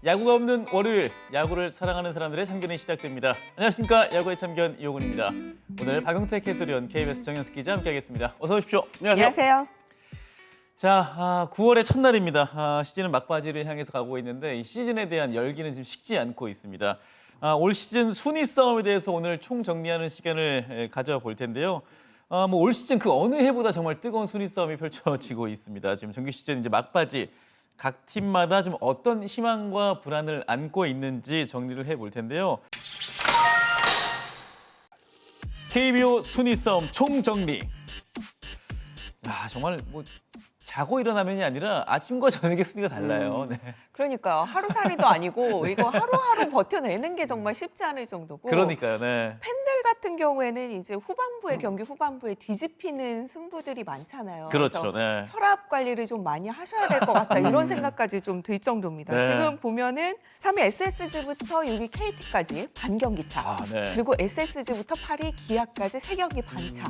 야구가 없는 월요일, 야구를 사랑하는 사람들의 참견이 시작됩니다. 안녕하십니까, 야구의 참견 이호근입니다. 오늘 박용택 해설위원, KBS 정현숙 기자 함께하겠습니다. 어서 오십시오. 안녕하세요. 자, 9월의 첫날입니다. 시즌은 막바지를 향해서 가고 있는데 이 시즌에 대한 열기는 지금 식지 않고 있습니다. 올 시즌 순위 싸움에 대해서 오늘 총정리하는 시간을 가져볼 텐데요. 올 시즌 그 어느 해보다 정말 뜨거운 순위 싸움이 펼쳐지고 있습니다. 지금 정규 시즌 이제 막바지. 각 팀마다 좀 어떤 희망과 불안을 안고 있는지 정리를 해볼 텐데요. KBO 순위 싸움 총정리. 정말 자고 일어나면이 아니라 아침과 저녁의 순위가 달라요. 네. 그러니까요. 하루살이도 아니고 이거 하루하루 버텨내는 게 정말 쉽지 않을 정도고. 그러니까요. 네. 팬들 같은 경우에는 이제 후반부에 경기 후반부에 뒤집히는 승부들이 많잖아요. 그렇죠. 그래서 네. 혈압 관리를 좀 많이 하셔야 될 것 같다. 이런 생각까지 좀 들 정도입니다. 네. 지금 보면은 3위 SSG부터 6위 KT까지 반경기 차. 네. 그리고 SSG부터 8위 기아까지 3경기 반차.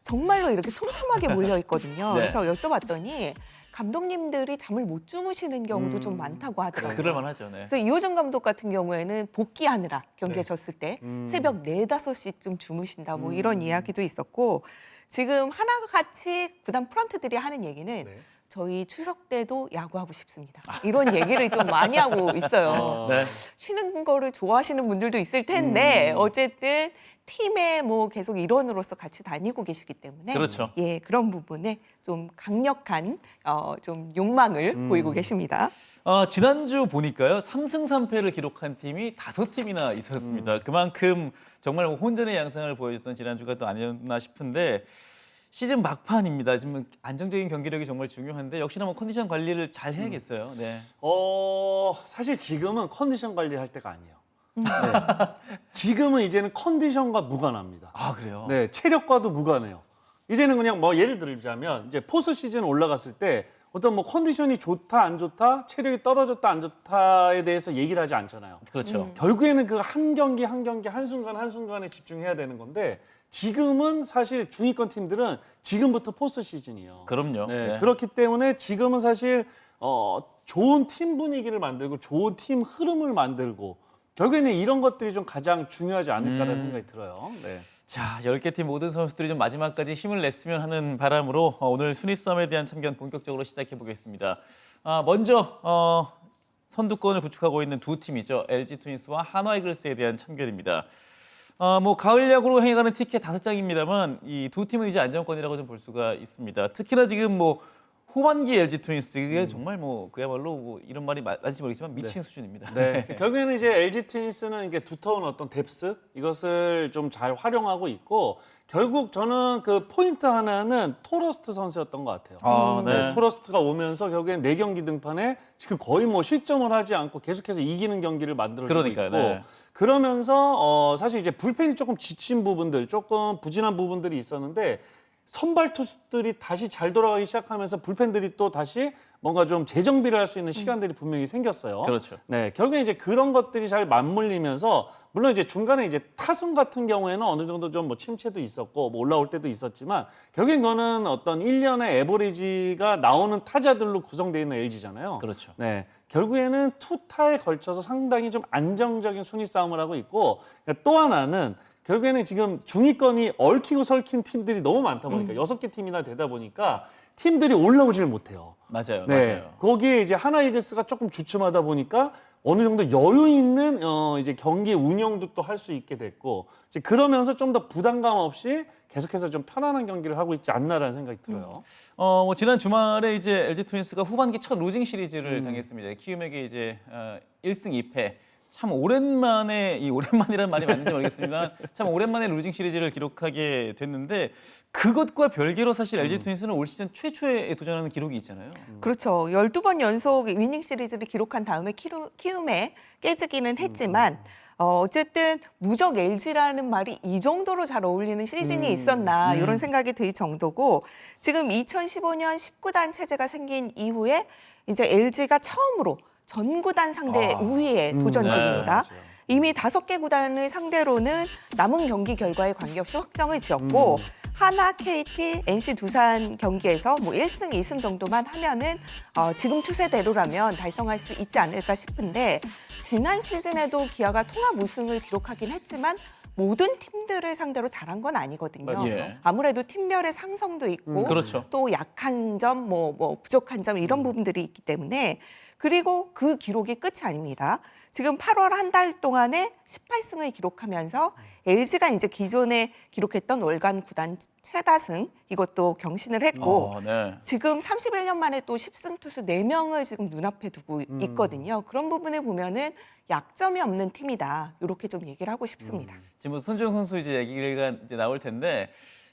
정말로 이렇게 촘촘하게 몰려 있거든요. 네. 그래서 여쭤봤더니 감독님들이 잠을 못 주무시는 경우도 좀 많다고 하더라고요. 그럴만하죠. 네. 그래서 이호정 감독 같은 경우에는 복귀하느라 경기에 졌을 때 새벽 4, 5시쯤 주무신다 뭐 이런 이야기도 있었고, 지금 하나같이 구단 프런트들이 하는 얘기는 저희 추석 때도 야구하고 싶습니다. 이런 얘기를 좀 많이 하고 있어요. 네. 쉬는 거를 좋아하시는 분들도 있을 텐데 어쨌든 팀의 계속 일원으로서 같이 다니고 계시기 때문에 그렇죠. 예, 그런 부분에 좀 강력한 좀 욕망을 보이고 계십니다. 지난주 보니까요. 3승 3패를 기록한 팀이 5팀이나 있었습니다. 그만큼 정말 혼전의 양상을 보여줬던 지난주가 또 아니었나 싶은데, 시즌 막판입니다. 지금 안정적인 경기력이 정말 중요한데 역시나 컨디션 관리를 잘 해야겠어요. 네. 사실 지금은 컨디션 관리할 때가 아니에요. 네. 지금은 이제는 컨디션과 무관합니다. 그래요? 네, 체력과도 무관해요. 이제는 그냥 예를 들자면 이제 포스 시즌 올라갔을 때 어떤 컨디션이 좋다 안 좋다, 체력이 떨어졌다 안 좋다에 대해서 얘기를 하지 않잖아요. 그렇죠. 결국에는 그 한 경기 한 경기 한순간 한순간에 집중해야 되는 건데, 지금은 사실 중위권 팀들은 지금부터 포스트 시즌이에요. 그럼요. 네, 네. 그렇기 때문에 지금은 사실 좋은 팀 분위기를 만들고 좋은 팀 흐름을 만들고, 결국에는 이런 것들이 좀 가장 중요하지 않을까라는 생각이 들어요. 네. 자, 10개 팀 모든 선수들이 좀 마지막까지 힘을 냈으면 하는 바람으로 오늘 순위 싸움에 대한 참견 본격적으로 시작해 보겠습니다. 먼저 선두권을 구축하고 있는 두 팀이죠. LG 트윈스와 한화 이글스에 대한 참견입니다. 가을 야구로 행해가는 티켓 5장입니다만 이 두 팀은 이제 안정권이라고 좀 볼 수가 있습니다. 특히나 지금 후반기 LG 트윈스, 이게 정말 그야말로 이런 말이 맞을지 모르겠지만 미친 수준입니다. 네. 결국에는 이제 LG 트윈스는 이게 두터운 어떤 뎁스, 이것을 좀 잘 활용하고 있고, 결국 저는 그 포인트 하나는 토러스트 선수였던 것 같아요. 네. 토러스트가 오면서 결국엔 4경기 등판에 지금 거의 실점을 하지 않고 계속해서 이기는 경기를 만들어주고 있고, 네. 그러면서 사실 이제 불펜이 조금 지친 부분들, 조금 부진한 부분들이 있었는데, 선발 투수들이 다시 잘 돌아가기 시작하면서 불펜들이 또 다시 뭔가 좀 재정비를 할 수 있는 시간들이 분명히 생겼어요. 그렇죠. 네, 결국에 이제 그런 것들이 잘 맞물리면서, 물론 이제 중간에 이제 타순 같은 경우에는 어느 정도 좀 침체도 있었고 올라올 때도 있었지만, 결국엔 그거는 어떤 1년의 에버리지가 나오는 타자들로 구성되어 있는 LG잖아요. 그렇죠. 네, 결국에는 투타에 걸쳐서 상당히 좀 안정적인 순위 싸움을 하고 있고, 또 하나는 결국에는 지금 중위권이 얽히고 설킨 팀들이 너무 많다 보니까 6개 팀이나 되다 보니까 팀들이 올라오질 못해요. 맞아요. 네, 맞아요. 거기에 이제 하나 이글스가 조금 주춤하다 보니까 어느 정도 여유 있는 이제 경기 운영도 또 할 수 있게 됐고, 이제 그러면서 좀 더 부담감 없이 계속해서 좀 편안한 경기를 하고 있지 않나라는 생각이 들어요. 지난 주말에 이제 LG 트윈스가 후반기 첫 루징 시리즈를 당했습니다. 키움에게 이제 1승 2패. 참 오랜만이라는 말이 맞는지 모르겠습니다만 참 오랜만에 루징 시리즈를 기록하게 됐는데, 그것과 별개로 사실 LG 트윈스는 올 시즌 최초에 도전하는 기록이 있잖아요. 그렇죠. 12번 연속 위닝 시리즈를 기록한 다음에 키움에 깨지기는 했지만 어쨌든 무적 LG라는 말이 이 정도로 잘 어울리는 시즌이 있었나 이런 생각이 들 정도고, 지금 2015년 19단 체제가 생긴 이후에 이제 LG가 처음으로 전구단 상대 우위에 도전 중입니다. 그렇죠. 이미 5개 구단을 상대로는 남은 경기 결과에 관계없이 확정을 지었고 하나, KT, NC 두산 경기에서 뭐 1승, 2승 정도만 하면은 지금 추세대로라면 달성할 수 있지 않을까 싶은데 지난 시즌에도 기아가 통합 우승을 기록하긴 했지만 모든 팀들을 상대로 잘한 건 아니거든요. 맞아요. 아무래도 팀별의 상성도 있고 그렇죠. 또 약한 점, 뭐 부족한 점 이런 부분들이 있기 때문에 그리고 그 기록이 끝이 아닙니다. 지금 8월 한 달 동안에 18승을 기록하면서 LG가 이제 기존에 기록했던 월간 구단 최다승 이것도 경신을 했고 네. 지금 31년 만에 또 10승 투수 4명을 지금 눈앞에 두고 있거든요. 그런 부분을 보면은 약점이 없는 팀이다. 이렇게 좀 얘기를 하고 싶습니다. 지금 뭐 손주영 선수 이제 얘기가 이제 나올 텐데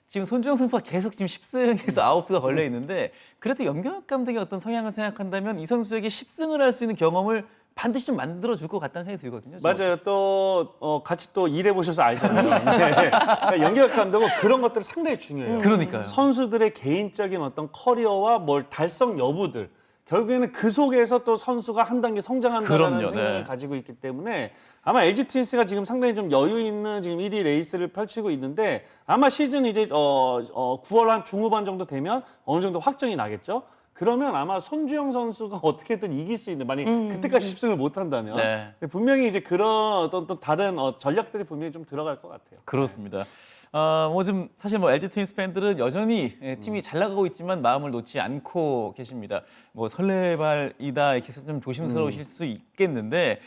지금 손주영 선수가 계속 지금 10승에서 9수가 걸려 있는데 그래도 염경엽 감독의 어떤 성향을 생각한다면 이 선수에게 10승을 할 수 있는 경험을 반드시 좀 만들어 줄 것 같다는 생각이 들거든요. 저는. 맞아요. 또 같이 또 일해 보셔서 알잖아요. 네. 그러니까 연기혁 감독은 그런 것들이 상당히 중요해요. 그러니까요. 선수들의 개인적인 어떤 커리어와 뭘 달성 여부들 결국에는 그 속에서 또 선수가 한 단계 성장한다는 그럼요, 생각을 네. 가지고 있기 때문에 아마 LG 트윈스가 지금 상당히 좀 여유 있는 지금 1위 레이스를 펼치고 있는데 아마 시즌 이제 9월 한 중후반 정도 되면 어느 정도 확정이 나겠죠. 그러면 아마 손주영 선수가 어떻게든 이길 수 있는 만약 그때까지 10승을 못 한다면 네. 분명히 이제 그런 어떤 또 다른 전략들이 분명히 좀 들어갈 것 같아요. 그렇습니다. 뭐 지금 사실 뭐 LG 트윈스 팬들은 여전히 팀이 잘 나가고 있지만 마음을 놓지 않고 계십니다. 뭐 설레발이다 이렇게 해서 좀 조심스러우실 수 있겠는데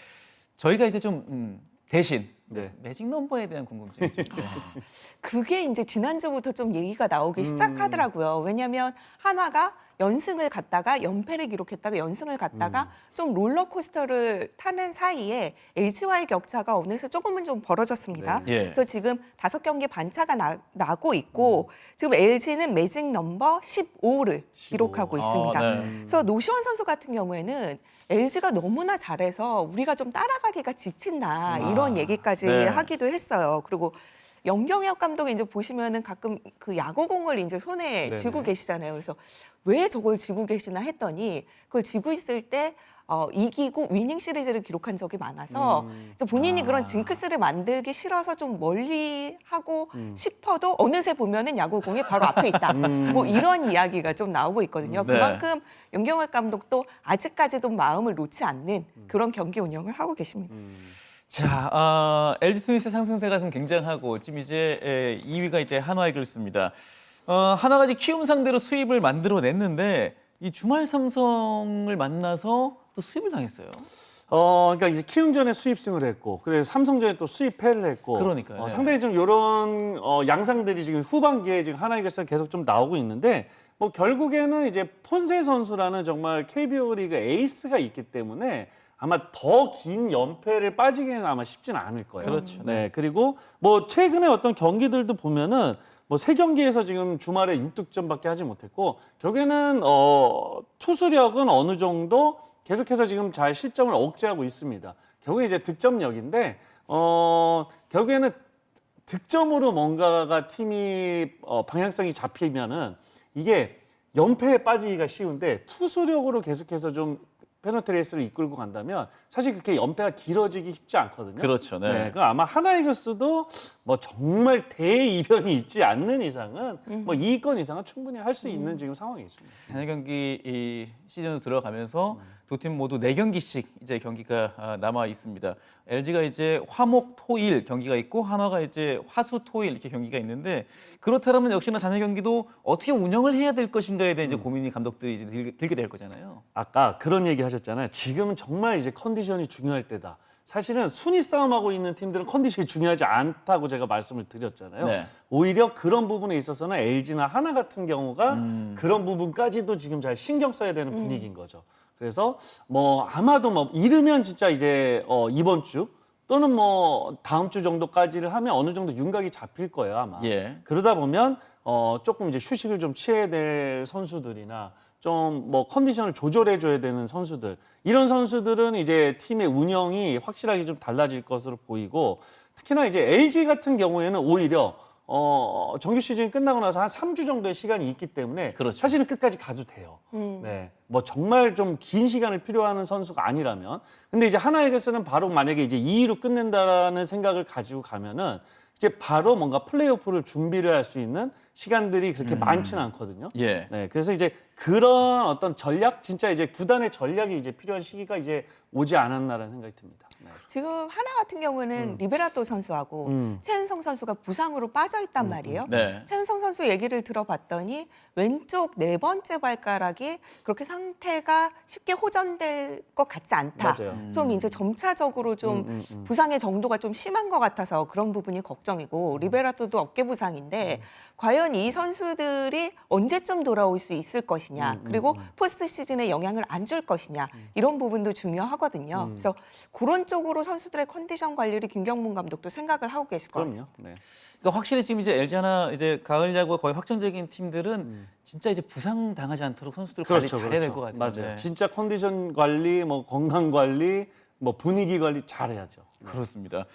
저희가 이제 좀 대신 네. 매직 넘버에 대한 궁금증이 좀 그게 이제 지난주부터 좀 얘기가 나오기 시작하더라고요. 왜냐하면 한화가 연승을 갔다가 연패를 기록했다가 연승을 갔다가 좀 롤러코스터를 타는 사이에 LG와의 격차가 어느새 조금은 좀 벌어졌습니다. 네. 예. 그래서 지금 5경기 반차가 나고 있고 지금 LG는 매직 넘버 15를 기록하고 있습니다. 네. 그래서 노시원 선수 같은 경우에는 LG가 너무나 잘해서 우리가 좀 따라가기가 지친다 이런 얘기까지 네. 하기도 했어요. 그리고 염경엽 감독이 이제 보시면은 가끔 그 야구공을 이제 손에 네네. 쥐고 계시잖아요. 그래서 왜 저걸 쥐고 계시나 했더니 그걸 쥐고 있을 때 이기고 위닝 시리즈를 기록한 적이 많아서 그래서 본인이 그런 징크스를 만들기 싫어서 좀 멀리 하고 싶어도 어느새 보면은 야구공이 바로 앞에 있다. 뭐 이런 이야기가 좀 나오고 있거든요. 네. 그만큼 염경엽 감독도 아직까지도 마음을 놓지 않는 그런 경기 운영을 하고 계십니다. 자, LG 트윈스의 상승세가 좀 굉장하고 지금 이제 2위가 이제 한화 이글스입니다. 한화가 이제 키움 상대로 수입을 만들어냈는데 이 주말 삼성을 만나서 또 수입을 당했어요. 그러니까 이제 키움전에 수입승을 했고, 그래서 삼성전에 또 수입패를 했고, 그러니까요. 네. 상당히 좀 이런 양상들이 지금 후반기에 지금 하나이글스가 계속 좀 나오고 있는데, 뭐 결국에는 이제 폰세 선수라는 정말 KBO 리그 에이스가 있기 때문에 아마 더 긴 연패를 빠지기는 아마 쉽지는 않을 거예요. 그렇죠. 네. 그리고 뭐 최근에 어떤 경기들도 보면은 뭐 3경기에서 지금 주말에 6득점밖에 하지 못했고 결국에는 투수력은 어느 정도 계속해서 지금 잘 실점을 억제하고 있습니다. 결국에 이제 득점력인데 결국에는 득점으로 뭔가가 팀이 방향성이 잡히면은 이게 연패에 빠지기가 쉬운데 투수력으로 계속해서 좀 페널티 레이스를 이끌고 간다면 사실 그렇게 연패가 길어지기 쉽지 않거든요. 그렇죠. 네. 그럼 아마 하나이글스도 뭐 정말 대이변이 있지 않는 이상은 뭐 2위권 이상은 충분히 할 수 있는 지금 상황이죠. 단일 경기 이 시즌으로 들어가면서 두 팀 모두 4경기씩 이제 경기가 남아 있습니다. LG가 이제 화목 토일 경기가 있고 한화가 이제 화수 토일 이렇게 경기가 있는데 그렇다면 역시나 잔여 경기도 어떻게 운영을 해야 될 것인가에 대한 이제 고민이 감독들이 이제 들게 될 거잖아요. 아까 그런 얘기 하셨잖아요. 지금은 정말 이제 컨디션이 중요할 때다. 사실은 순위 싸움하고 있는 팀들은 컨디션이 중요하지 않다고 제가 말씀을 드렸잖아요. 네. 오히려 그런 부분에 있어서는 LG나 하나 같은 경우가 그런 부분까지도 지금 잘 신경 써야 되는 분위기인 거죠. 그래서 뭐 아마도 뭐 이르면 진짜 이제 이번 주 또는 뭐 다음 주 정도까지를 하면 어느 정도 윤곽이 잡힐 거예요 아마. 예. 그러다 보면 조금 이제 휴식을 좀 취해야 될 선수들이나 좀 뭐 컨디션을 조절해 줘야 되는 선수들 이런 선수들은 이제 팀의 운영이 확실하게 좀 달라질 것으로 보이고 특히나 이제 LG 같은 경우에는 오히려 정규 시즌이 끝나고 나서 한 3주 정도의 시간이 있기 때문에 그렇죠. 사실은 끝까지 가도 돼요. 네, 뭐 정말 좀 긴 시간을 필요하는 선수가 아니라면 근데 이제 하나에게서는 바로 만약에 이제 2위로 끝낸다라는 생각을 가지고 가면은 이제 바로 뭔가 플레이오프를 준비를 할 수 있는 시간들이 그렇게 많지는 않거든요. 예. 네, 그래서 이제 그런 어떤 전략, 진짜 이제 구단의 전략이 이제 필요한 시기가 이제 오지 않았나라는 생각이 듭니다. 네. 지금 하나 같은 경우는 리베라토 선수하고 최은성 선수가 부상으로 빠져 있단 말이에요. 네. 최은성 선수 얘기를 들어봤더니 왼쪽 네 번째 발가락이 그렇게 상태가 쉽게 호전될 것 같지 않다. 맞아요. 좀 이제 점차적으로 좀 부상의 정도가 좀 심한 것 같아서 그런 부분이 걱정이고 리베라토도 어깨 부상인데 과연 이 선수들이 언제쯤 돌아올 수 있을 것이냐 그리고 포스트 시즌에 영향을 안 줄 것이냐 이런 부분도 중요하거든요. 그래서 그런 쪽으로 선수들의 컨디션 관리를 김경문 감독도 생각을 하고 계실 것 같습니다. 그럼요. 네. 그러니까 확실히 지금 이제 LG나 이제 가을 야구가 거의 확정적인 팀들은 진짜 이제 부상 당하지 않도록 선수들 관리 잘해야 될 것 같아요. 맞아요. 네. 진짜 컨디션 관리, 뭐 건강 관리, 뭐 분위기 관리 잘해야죠. 그렇습니다.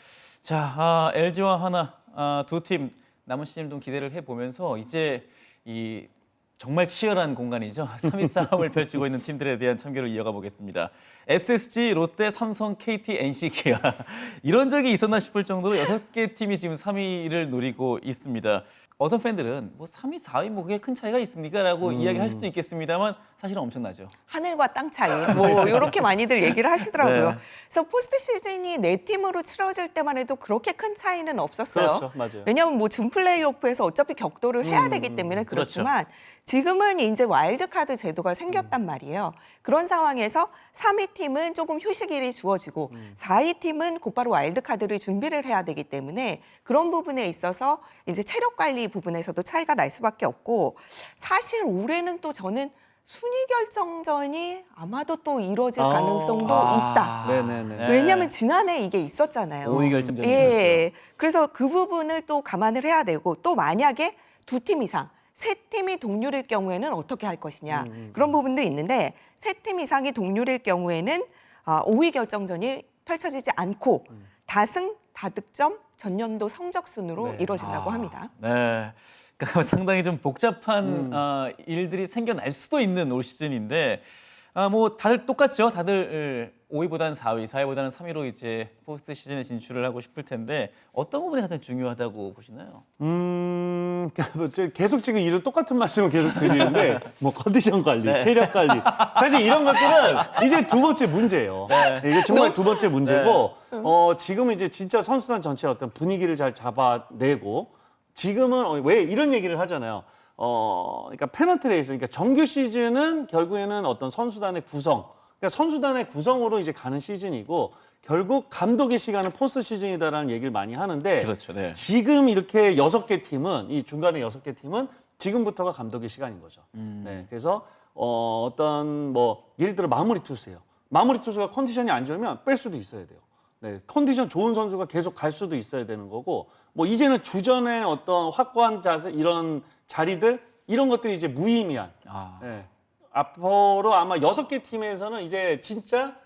자, LG와 하나 두 팀 남은 시즌 좀 기대를 해보면서 이제 이 정말 치열한 공간이죠. 3위 싸움을 펼치고 있는 팀들에 대한 참견을 이어가 보겠습니다. SSG, 롯데, 삼성, KT, NC가 이런 적이 있었나 싶을 정도로 6개 팀이 지금 3위를 노리고 있습니다. 어떤 팬들은 뭐 3위, 4위 뭐 그게 큰 차이가 있습니까? 라고 이야기할 수도 있겠습니다만 사실은 엄청나죠. 하늘과 땅 차이 뭐 이렇게 많이들 얘기를 하시더라고요. 네. 그래서 포스트 시즌이 네 팀으로 치러질 때만 해도 그렇게 큰 차이는 없었어요. 그렇죠. 맞아요. 왜냐하면 뭐 준 플레이오프에서 어차피 격돌을 해야 되기 때문에 그렇지만 지금은 이제 와일드카드 제도가 생겼단 말이에요. 그런 상황에서 3위 팀은 조금 휴식일이 주어지고 4위 팀은 곧바로 와일드카드를 준비를 해야 되기 때문에 그런 부분에 있어서 이제 체력 관리 부분에서도 차이가 날 수밖에 없고 사실 올해는 또 저는 순위 결정전이 아마도 또 이루어질 가능성도 있다. 네네네. 왜냐하면 지난해 이게 있었잖아요. 5위 결정전이 예. 그래서 그 부분을 또 감안을 해야 되고 또 만약에 두 팀 이상 세 팀이 동률일 경우에는 어떻게 할 것이냐 그런 부분도 있는데 세 팀 이상이 동률일 경우에는 5위 결정전이 펼쳐지지 않고 다승, 다득점, 전년도 성적 순으로 네. 이루어진다고 합니다. 네. 그러니까 상당히 좀 복잡한 일들이 생겨날 수도 있는 올 시즌인데 뭐 다들 똑같죠. 다들 5위보다는 4위, 4위보다는 3위로 이제 포스트 시즌에 진출을 하고 싶을 텐데 어떤 부분이 가장 중요하다고 보시나요? 계속 지금 이런 똑같은 말씀을 계속 드리는데 뭐 컨디션 관리, 네. 체력 관리 사실 이런 것들은 이제 두 번째 문제예요. 네. 이게 정말 두 번째 문제고 지금은 이제 진짜 선수단 전체의 어떤 분위기를 잘 잡아내고 지금은 왜 이런 얘기를 하잖아요. 그러니까 페넌트 레이스, 그러니까 정규 시즌은 결국에는 어떤 선수단의 구성, 그러니까 선수단의 구성으로 이제 가는 시즌이고 결국 감독의 시간은 포스트 시즌이다라는 얘기를 많이 하는데 그렇죠. 네. 지금 이렇게 6개 팀은 이 중간에 6개 팀은 지금부터가 감독의 시간인 거죠. 네, 그래서 어떤 뭐 예를 들어 마무리 투수예요. 마무리 투수가 컨디션이 안 좋으면 뺄 수도 있어야 돼요. 네, 컨디션 좋은 선수가 계속 갈 수도 있어야 되는 거고 뭐 이제는 주전의 어떤 확고한 자세 이런 자리들 이런 것들이 이제 무의미한 네, 앞으로 아마 6개 팀에서는 이제 진짜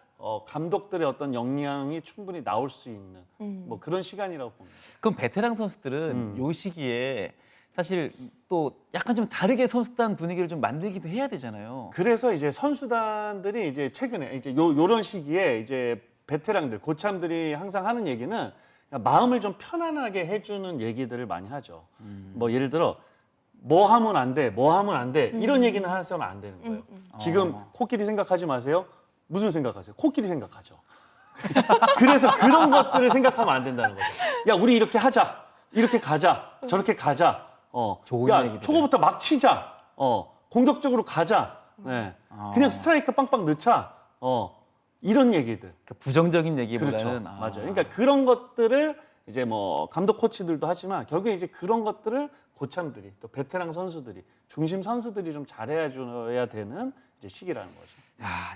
감독들의 어떤 역량이 충분히 나올 수 있는 뭐 그런 시간이라고 봅니다. 그럼 베테랑 선수들은 요 시기에 사실 또 약간 좀 다르게 선수단 분위기를 좀 만들기도 해야 되잖아요. 그래서 이제 선수단들이 이제 최근에 이제 요런 시기에 이제 베테랑들, 고참들이 항상 하는 얘기는 마음을 좀 편안하게 해주는 얘기들을 많이 하죠. 뭐 예를 들어 뭐 하면 안 돼, 뭐 하면 안 돼 이런 얘기는 하셔서는 안 되는 거예요. 지금 코끼리 생각하지 마세요. 무슨 생각하세요? 코끼리 생각하죠. 그래서 그런 것들을 생각하면 안 된다는 거죠. 야, 우리 이렇게 하자, 이렇게 가자, 저렇게 가자. 좋은 야, 얘기들. 초고부터 막 치자. 공격적으로 가자. 네. 그냥 스트라이크 빵빵 넣자. 이런 얘기들. 그러니까 부정적인 얘기보다는 그렇죠. 맞아요. 그러니까 그런 것들을 이제 뭐 감독 코치들도 하지만 결국에 이제 그런 것들을 고참들이 또 베테랑 선수들이 중심 선수들이 좀 잘해야 줘야 되는 이제 시기라는 거죠.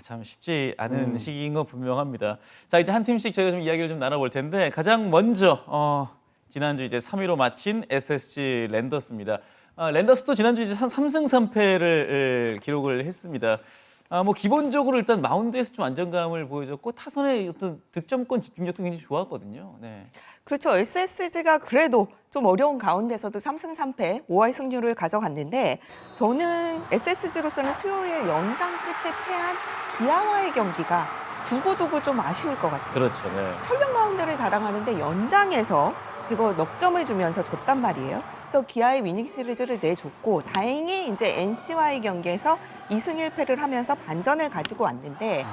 참 쉽지 않은 시기인 건 분명합니다. 자, 이제 한 팀씩 저희가 좀 이야기를 좀 나눠볼 텐데 가장 먼저 지난주 이제 3위로 마친 SSG 랜더스입니다. 랜더스도 지난주 이제 3승 3패를 기록을 했습니다. 뭐 기본적으로 일단 마운드에서 좀 안정감을 보여줬고 타선의 어떤 득점권 집중력도 굉장히 좋았거든요. 네. 그렇죠. SSG가 그래도 좀 어려운 가운데서도 3승 3패 5할 승률을 가져갔는데 저는 SSG로서는 수요일 연장 끝에 패한 기아와의 경기가 두고두고 좀 아쉬울 것 같아요. 그렇죠. 네. 철벽 마운드를 자랑하는데 연장에서 그거 넉 점을 주면서 졌단 말이에요. 그래서 기아의 위닝 시리즈를 내줬고 다행히 이제 NC와의 경기에서 2승 1패를 하면서 반전을 가지고 왔는데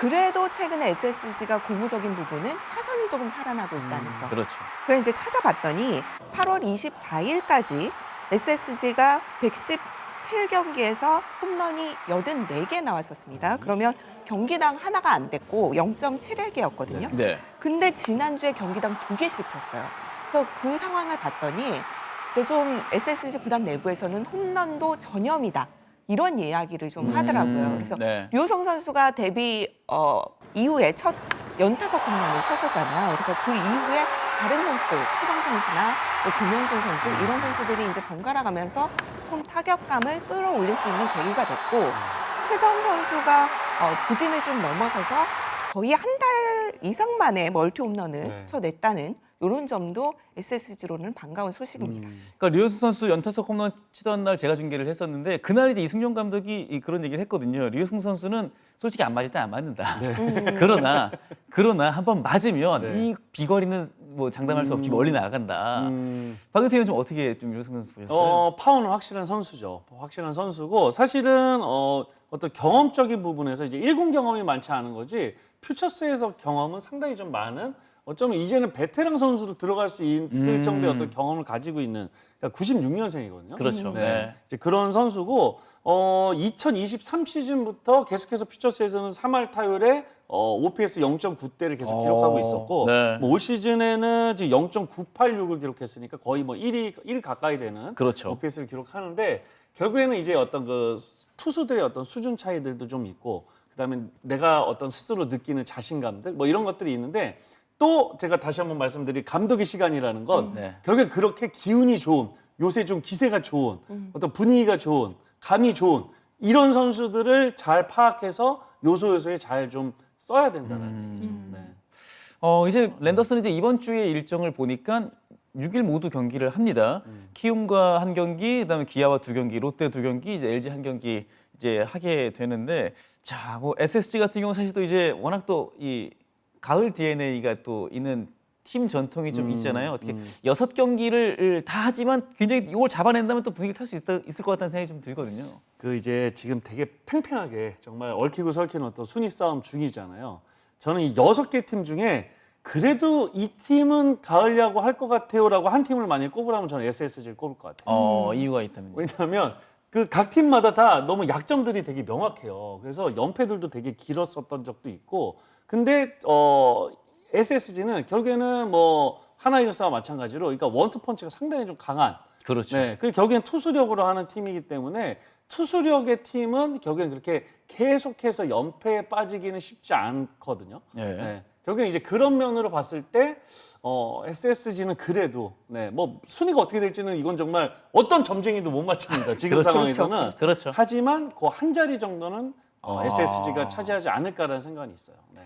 그래도 최근에 SSG가 고무적인 부분은 타선이 조금 살아나고 있다는 점. 그렇죠. 그래서 이제 찾아봤더니 8월 24일까지 SSG가 117경기에서 홈런이 84개 나왔었습니다. 그러면 경기당 하나가 안 됐고 0.71개였거든요. 네. 근데 지난주에 경기당 2개씩 쳤어요. 그래서 그 상황을 봤더니 이제 좀 SSG 구단 내부에서는 홈런도 전염이다. 이런 이야기를 좀 하더라고요. 그래서 네. 류호성 선수가 데뷔 이후에 첫 연타석 홈런을 쳤었잖아요. 그래서 그 이후에 다른 선수들, 최정 선수나 뭐 김영준 선수 이런 선수들이 이제 번갈아 가면서 좀 타격감을 끌어올릴 수 있는 계기가 됐고 최정 선수가 부진을 좀 넘어서서 거의 한 달 이상 만에 멀티 홈런을 네. 쳐냈다는 이런 점도 SSG로는 반가운 소식입니다. 그러니까 류현수 선수 연타석 홈런 치던 날 제가 중계를 했었는데 그날 이제 이승용 감독이 그런 얘기를 했거든요. 류현수 선수는 솔직히 안 맞을 때 안 맞는다. 그러나 한번 맞으면 네. 이 비거리는 뭐 장담할 수 없이 멀리 나간다. 박은태 의원 좀 어떻게 좀 류현수 선수 보셨어요? 파워는 확실한 선수죠. 확실한 선수고 사실은 어떤 경험적인 부분에서 이제 1군 경험이 많지 않은 거지 퓨처스에서 경험은 상당히 좀 많은 어쩌면 이제는 베테랑 선수로 들어갈 수 있을 정도의 어떤 경험을 가지고 있는 그러니까 96년생이거든요. 그렇죠. 네. 이제 그런 선수고 2023 시즌부터 계속해서 퓨처스에서는 3할 타율에 OPS 0.9대를 계속 기록하고 있었고 네. 뭐 올 시즌에는 지금 0.986을 기록했으니까 거의 뭐 1 가까이 되는 그렇죠. OPS를 기록하는데 결국에는 이제 어떤 그 투수들의 어떤 수준 차이들도 좀 있고 그다음에 내가 어떤 스스로 느끼는 자신감들 뭐 이런 것들이 있는데 또 제가 다시 한번 말씀드릴 감독의 시간이라는 건 네. 결국에 그렇게 기운이 좋은 요새 좀 기세가 좋은 어떤 분위기가 좋은 감이 좋은 이런 선수들을 잘 파악해서 요소요소에 잘 좀 써야 된다는 얘기죠. 네. 이제 랜더슨은 이제 이번 주의 일정을 보니까 6일 모두 경기를 합니다. 키움과 한 경기, 그다음에 기아와 2경기, 롯데 2경기, 이제 LG 한 경기 이제 하게 되는데 자, 뭐 SSG 같은 경우 사실 또 이제 워낙 또 이 가을 DNA가 또 있는 팀 전통이 좀 있잖아요. 어떻게 6경기를 다 하지만 굉장히 이걸 잡아낸다면 또 분위기를 탈 수 있을 것 같다는 생각이 좀 들거든요. 그 이제 지금 되게 팽팽하게 정말 얽히고 설키는 어떤 순위 싸움 중이잖아요. 저는 이 6개 팀 중에 그래도 이 팀은 가을 야구 할 것 같아요라고 한 팀을 만약에 꼽으라면 저는 SSG를 꼽을 것 같아요. 이유가 있다면. 왜냐하면 그 각 팀마다 다 너무 약점들이 되게 명확해요. 그래서 연패들도 되게 길었었던 적도 있고 근데 SSG는 결국에는 뭐 하나이글스와 마찬가지로 그러니까 원투펀치가 상당히 좀 강한 그렇죠. 네, 그리고 결국엔 투수력으로 하는 팀이기 때문에 투수력의 팀은 결국엔 그렇게 계속해서 연패에 빠지기는 쉽지 않거든요. 네. 결국엔 이제 그런 면으로 봤을 때 SSG는 그래도 뭐 순위가 어떻게 될지는 이건 정말 어떤 점쟁이도 못 맞춥니다. 지금 그렇죠. 상황에서는. 그렇죠. 하지만 그 한 자리 정도는 SSG가 차지하지 않을까라는 생각은 있어요. 네.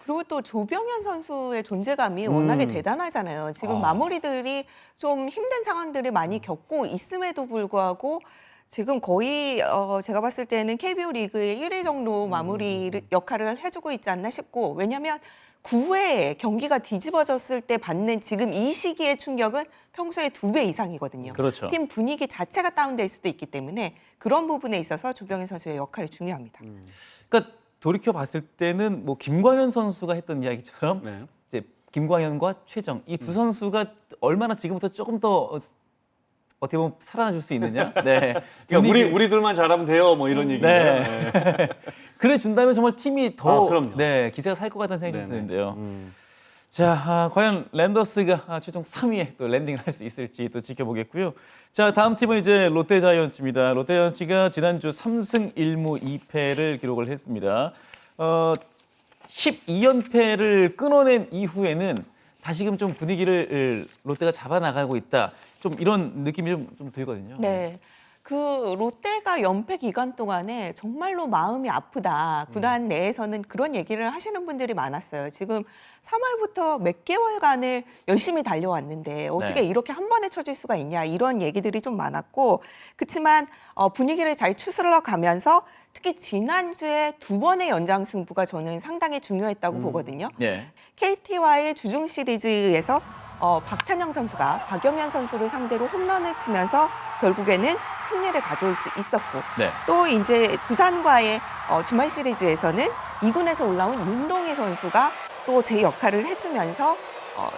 그리고 또 조병현 선수의 존재감이 워낙에 대단하잖아요. 지금 마무리들이 좀 힘든 상황들을 많이 겪고 있음에도 불구하고 지금 거의 제가 봤을 때는 KBO 리그의 1위 정도 마무리 역할을 해주고 있지 않나 싶고 왜냐하면 9회에 경기가 뒤집어졌을 때 받는 지금 이 시기의 충격은 평소에 2배 이상이거든요. 그렇죠. 팀 분위기 자체가 다운될 수도 있기 때문에 그런 부분에 있어서 조병현 선수의 역할이 중요합니다. 그러니까 돌이켜 봤을 때는 뭐 김광현 선수가 했던 이야기처럼 네. 이제 김광현과 최정 이 두 선수가 얼마나 지금부터 조금 더 어떻게 보면 살아나줄 수 있느냐. 네. 그러니까 우리들만 잘하면 돼요. 뭐 이런 얘기인데요. 네. 그래 준다면 정말 팀이 더 그럼요. 네, 기세가 살 것 같다는 생각이 좀 네네. 드는데요. 자, 과연 랜더스가 최종 3위에 또 랜딩을 할 수 있을지 또 지켜보겠고요. 자, 다음 팀은 이제 롯데자이언츠입니다. 롯데자이언츠가 지난주 3승 1무 2패를 기록을 했습니다. 12연패를 끊어낸 이후에는 다시금 좀 분위기를 롯데가 잡아나가고 있다. 좀 이런 느낌이 좀 들거든요. 네. 그 롯데가 연패 기간 동안에 정말로 마음이 아프다. 구단 내에서는 그런 얘기를 하시는 분들이 많았어요. 지금 3월부터 몇 개월간을 열심히 달려왔는데 어떻게 네. 이렇게 한 번에 쳐질 수가 있냐 이런 얘기들이 좀 많았고 그렇지만 분위기를 잘 추스러 가면서 특히 지난주에 두 번의 연장 승부가 저는 상당히 중요했다고 보거든요. 예. KT와의 주중 시리즈에서 박찬영 선수가 박영현 선수를 상대로 홈런을 치면서 결국에는 승리를 가져올 수 있었고 네. 또 이제 부산과의 주말 시리즈에서는 2군에서 올라온 윤동희 선수가 또 제 역할을 해주면서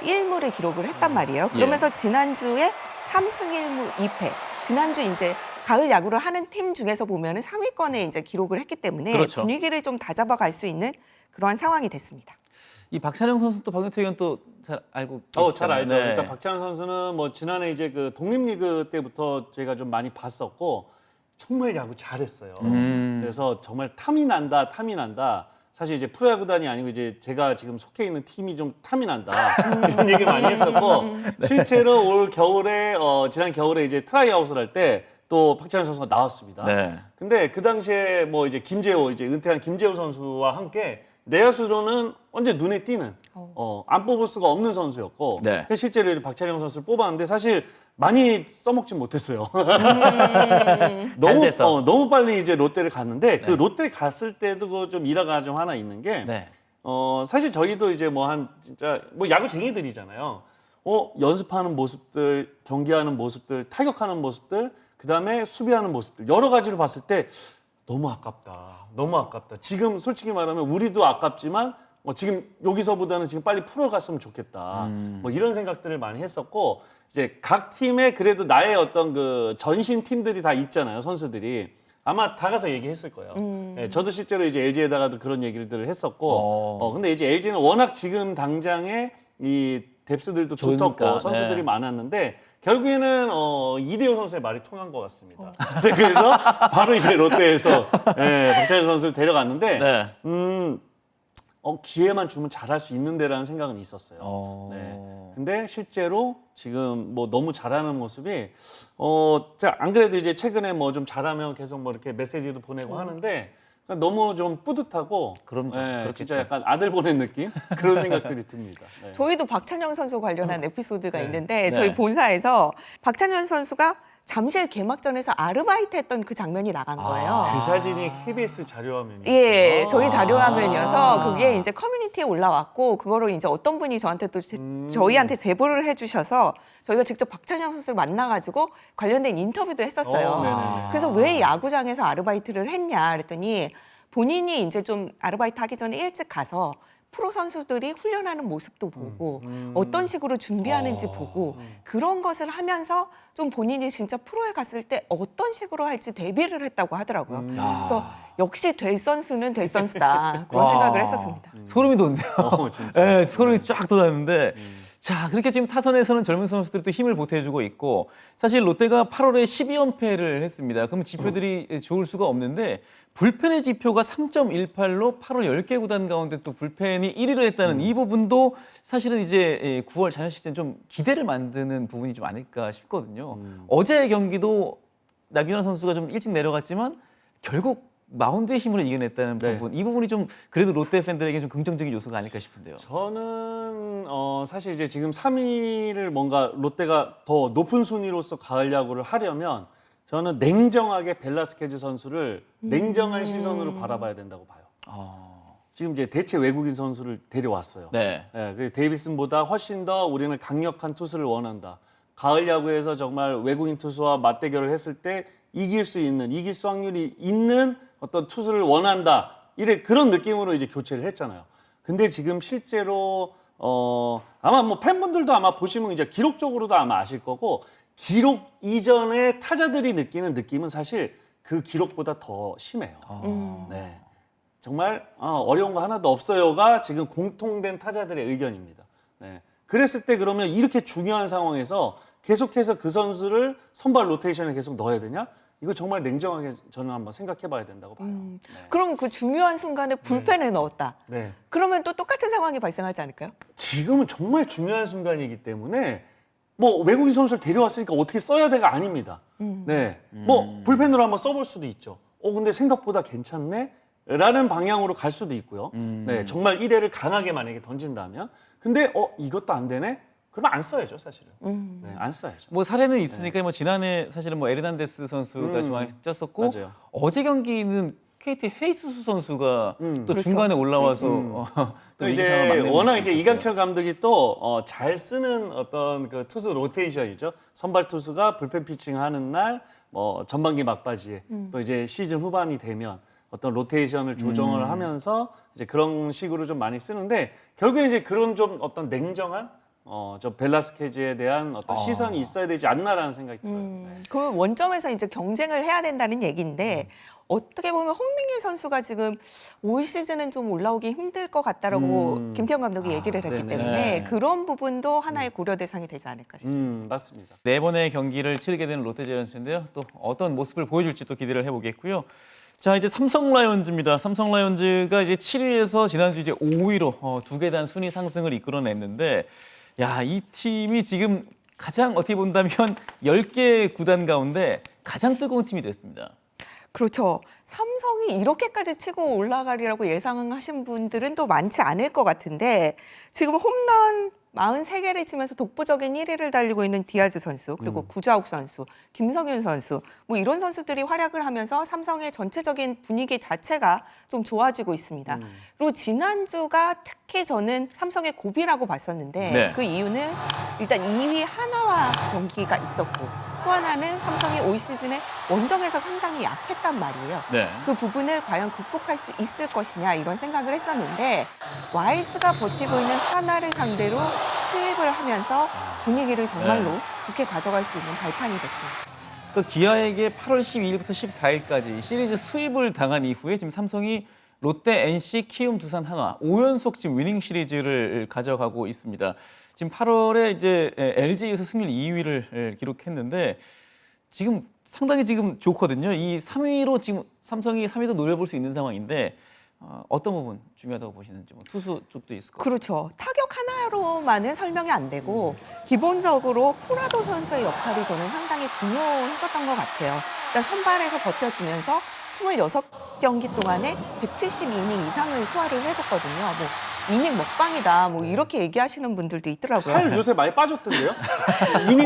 1무를 기록을 했단 말이에요. 그러면서 지난주에 3승 1무 2패. 지난주 이제 가을 야구를 하는 팀 중에서 보면은 상위권에 이제 기록을 했기 때문에 그렇죠. 분위기를 좀 다잡아 갈 수 있는 그러한 상황이 됐습니다. 이 박찬영 선수 또 박용태 의원 또 잘 알고 잘 계시잖아요. 알죠. 네. 그러니까 박찬호 선수는 뭐 지난해 이제 그 독립리그 때부터 제가 좀 많이 봤었고 정말 야구 잘했어요. 그래서 정말 탐이 난다. 사실 이제 프로야구단이 아니고 이제 제가 지금 속해 있는 팀이 좀 탐이 난다. 이런 얘기 많이 했었고 실제로 올 겨울에 지난 겨울에 이제 트라이아웃을 할 때 또 박찬호 선수가 나왔습니다. 네. 근데 그 당시에 뭐 이제 김재호 이제 은퇴한 김재호 선수와 함께 내야수로는 언제 눈에 띄는 안 뽑을 수가 없는 선수였고 네. 실제로 박찬영 선수를 뽑았는데 사실 많이 써먹진 못했어요. 잘 돼서. 너무 빨리 이제 롯데를 갔는데 그 롯데 갔을 때도 그 좀 일화가 좀 하나 있는 게 네. 사실 저희도 이제 뭐 한 진짜 뭐 야구쟁이들이잖아요. 연습하는 모습들, 경기하는 모습들, 타격하는 모습들, 그다음에 수비하는 모습들 여러 가지로 봤을 때 너무 아깝다. 너무 아깝다. 지금 솔직히 말하면 우리도 아깝지만 지금 여기서보다는 지금 빨리 프로 갔으면 좋겠다. 뭐 이런 생각들을 많이 했었고 이제 각 팀에 그래도 나의 어떤 그 전신 팀들이 다 있잖아요. 선수들이. 아마 다 가서 얘기했을 거예요. 네, 저도 실제로 이제 LG에다가도 그런 얘기를 했었고 근데 이제 LG는 워낙 지금 당장에 이 뎁스들도 좋으니까, 두텁고 선수들이 네. 많았는데 결국에는 이대호 선수의 말이 통한 것 같습니다. 네, 그래서 바로 이제 롯데에서 박찬호 선수를 데려갔는데 네. 기회만 주면 잘할 수 있는데라는 생각은 있었어요. 네. 근데 실제로 지금 뭐 너무 잘하는 모습이 안 그래도 이제 최근에 뭐 좀 잘하면 계속 뭐 이렇게 메시지도 보내고 하는데 너무 좀 뿌듯하고 그럼요. 그렇겠죠. 진짜 약간 아들 보낸 느낌 그런 생각들이 듭니다. 네. 저희도 박찬영 선수 관련한 에피소드가 있는데 저희 네. 본사에서 박찬영 선수가 잠실 개막전에서 아르바이트 했던 그 장면이 나간 거예요. 그 사진이 KBS 자료화면이었어요. 예, 저희 자료화면이어서 그게 이제 커뮤니티에 올라왔고 그거를 이제 어떤 분이 저한테 또 저희한테 제보를 해주셔서 저희가 직접 박찬영 선수를 만나가지고 관련된 인터뷰도 했었어요. 네네네. 그래서 왜 야구장에서 아르바이트를 했냐 그랬더니 본인이 이제 좀 아르바이트 하기 전에 일찍 가서 프로 선수들이 훈련하는 모습도 보고 어떤 식으로 준비하는지 보고 그런 것을 하면서 좀 본인이 진짜 프로에 갔을 때 어떤 식으로 할지 대비를 했다고 하더라고요. 그래서 역시 될 선수는 될 선수다 그런 와. 생각을 했었습니다. 소름이 돋네요. 진짜. 네, 소름이 쫙 돋았는데 자 그렇게 지금 타선에서는 젊은 선수들이 또 힘을 보태주고 있고 사실 롯데가 8월에 12연패를 했습니다. 그럼 지표들이 좋을 수가 없는데 불펜의 지표가 3.18로 8월 10개 구단 가운데 또 불펜이 1위를 했다는 이 부분도 사실은 이제 9월 자연 시즌 좀 기대를 만드는 부분이 좀 아닐까 싶거든요. 어제의 경기도 나균환 선수가 좀 일찍 내려갔지만 결국 마운드의 힘으로 이겨냈다는 네. 부분, 이 부분이 좀 그래도 롯데 팬들에게 좀 긍정적인 요소가 아닐까 싶은데요. 저는 사실 이제 지금 3위를 뭔가 롯데가 더 높은 순위로서 가을 야구를 하려면 저는 냉정하게 벨라스케즈 선수를 냉정한 시선으로 바라봐야 된다고 봐요. 지금 이제 대체 외국인 선수를 데려왔어요. 네. 그래서 데이비슨보다 훨씬 더 우리는 강력한 투수를 원한다. 가을 야구에서 정말 외국인 투수와 맞대결을 했을 때 이길 수 확률이 있는 어떤 투수를 원한다. 그런 느낌으로 이제 교체를 했잖아요. 근데 지금 실제로 아마 뭐 팬분들도 아마 보시면 이제 기록적으로도 아마 아실 거고 기록 이전에 타자들이 느끼는 느낌은 사실 그 기록보다 더 심해요. 네. 정말 어려운 거 하나도 없어요가 지금 공통된 타자들의 의견입니다. 네. 그랬을 때 그러면 이렇게 중요한 상황에서 계속해서 그 선수를 선발 로테이션에 계속 넣어야 되냐? 이거 정말 냉정하게 저는 한번 생각해 봐야 된다고 봐요. 네. 그럼 그 중요한 순간에 불펜을 넣었다. 네. 그러면 또 똑같은 상황이 발생하지 않을까요? 지금은 정말 중요한 순간이기 때문에 뭐 외국인 선수를 데려왔으니까 어떻게 써야 돼가 아닙니다. 네. 뭐 불펜으로 한번 써볼 수도 있죠. 근데 생각보다 괜찮네? 라는 방향으로 갈 수도 있고요. 네. 정말 1회를 강하게 만약에 던진다면. 근데 이것도 안 되네? 그러면 안 써야죠, 사실은. 네, 안 써야죠. 뭐 사례는 있으니까 뭐 지난해 사실은 뭐 에르난데스 선수가 중앙에 쪘었고 맞아요. 어제 경기는 KT 헤이스수 선수가 또 그렇죠. 중간에 올라와서 또 위기 이제 상황을 막는 워낙 모습이 이제 있었어요. 이강철 감독이 또 잘 쓰는 어떤 그 투수 로테이션이죠. 선발 투수가 불펜 피칭하는 날, 뭐 전반기 막바지에 또 이제 시즌 후반이 되면 어떤 로테이션을 조정을 하면서 이제 그런 식으로 좀 많이 쓰는데 결국에 이제 그런 좀 어떤 냉정한 저 벨라스케즈에 대한 어떤 시선이 있어야 되지 않나라는 생각이 들어요. 네. 그 원점에서 이제 경쟁을 해야 된다는 얘기인데 어떻게 보면 홍민기 선수가 지금 올 시즌은 좀 올라오기 힘들 것 같다라고 김태형 감독이 얘기를 했기 네네. 때문에 네. 그런 부분도 하나의 고려 대상이 되지 않을까 싶습니다. 맞습니다. 네 번의 경기를 치르게 되는 롯데자이언츠인데요. 또 어떤 모습을 보여줄지 또 기대를 해보겠고요. 자, 이제 삼성 라이온즈입니다. 삼성 라이온즈가 이제 7위에서 지난주 이제 5위로 두 계단 순위 상승을 이끌어냈는데, 야, 이 팀이 지금 가장 어떻게 본다면 10개 구단 가운데 가장 뜨거운 팀이 됐습니다. 그렇죠. 삼성이 이렇게까지 치고 올라가리라고 예상하신 분들은 또 많지 않을 것 같은데 지금 홈런 43개를 치면서 독보적인 1위를 달리고 있는 디아즈 선수, 그리고 구자욱 선수, 김성윤 선수, 뭐 이런 선수들이 활약을 하면서 삼성의 전체적인 분위기 자체가 좀 좋아지고 있습니다. 그리고 지난주가 특히 저는 삼성의 고비라고 봤었는데 네. 그 이유는 일단 2위 하나와 경기가 있었고 또 하나는 삼성이 올 시즌에 원정에서 상당히 약했단 말이에요. 네. 그 부분을 과연 극복할 수 있을 것이냐 이런 생각을 했었는데 와이스가 버티고 있는 하나를 상대로 수입을 하면서 분위기를 정말로 네. 좋게 가져갈 수 있는 발판이 됐습니다. 그 기아에게 8월 12일부터 14일까지 시리즈 수입을 당한 이후에 지금 삼성이 롯데, NC, 키움, 두산, 한화 5연속 지금 위닝 시리즈를 가져가고 있습니다. 지금 8월에 이제 LG에서 승률 2위를 기록했는데 지금 상당히 지금 좋거든요. 이 3위로 지금 삼성이 3위도 노려볼 수 있는 상황인데 어떤 부분 중요하다고 보시는지 뭐 투수 쪽도 있을 것 같아요. 그렇죠. 타격 하나로만은 설명이 안 되고 기본적으로 포라도 선수의 역할이 저는 상당히 중요했었던 것 같아요. 일단 선발에서 버텨주면서 26경기 동안에 172이닝 이상을 소화를 해줬거든요. 뭐 이닝 먹방이다 뭐 이렇게 얘기하시는 분들도 있더라고요. 살 요새 많이 빠졌던데요?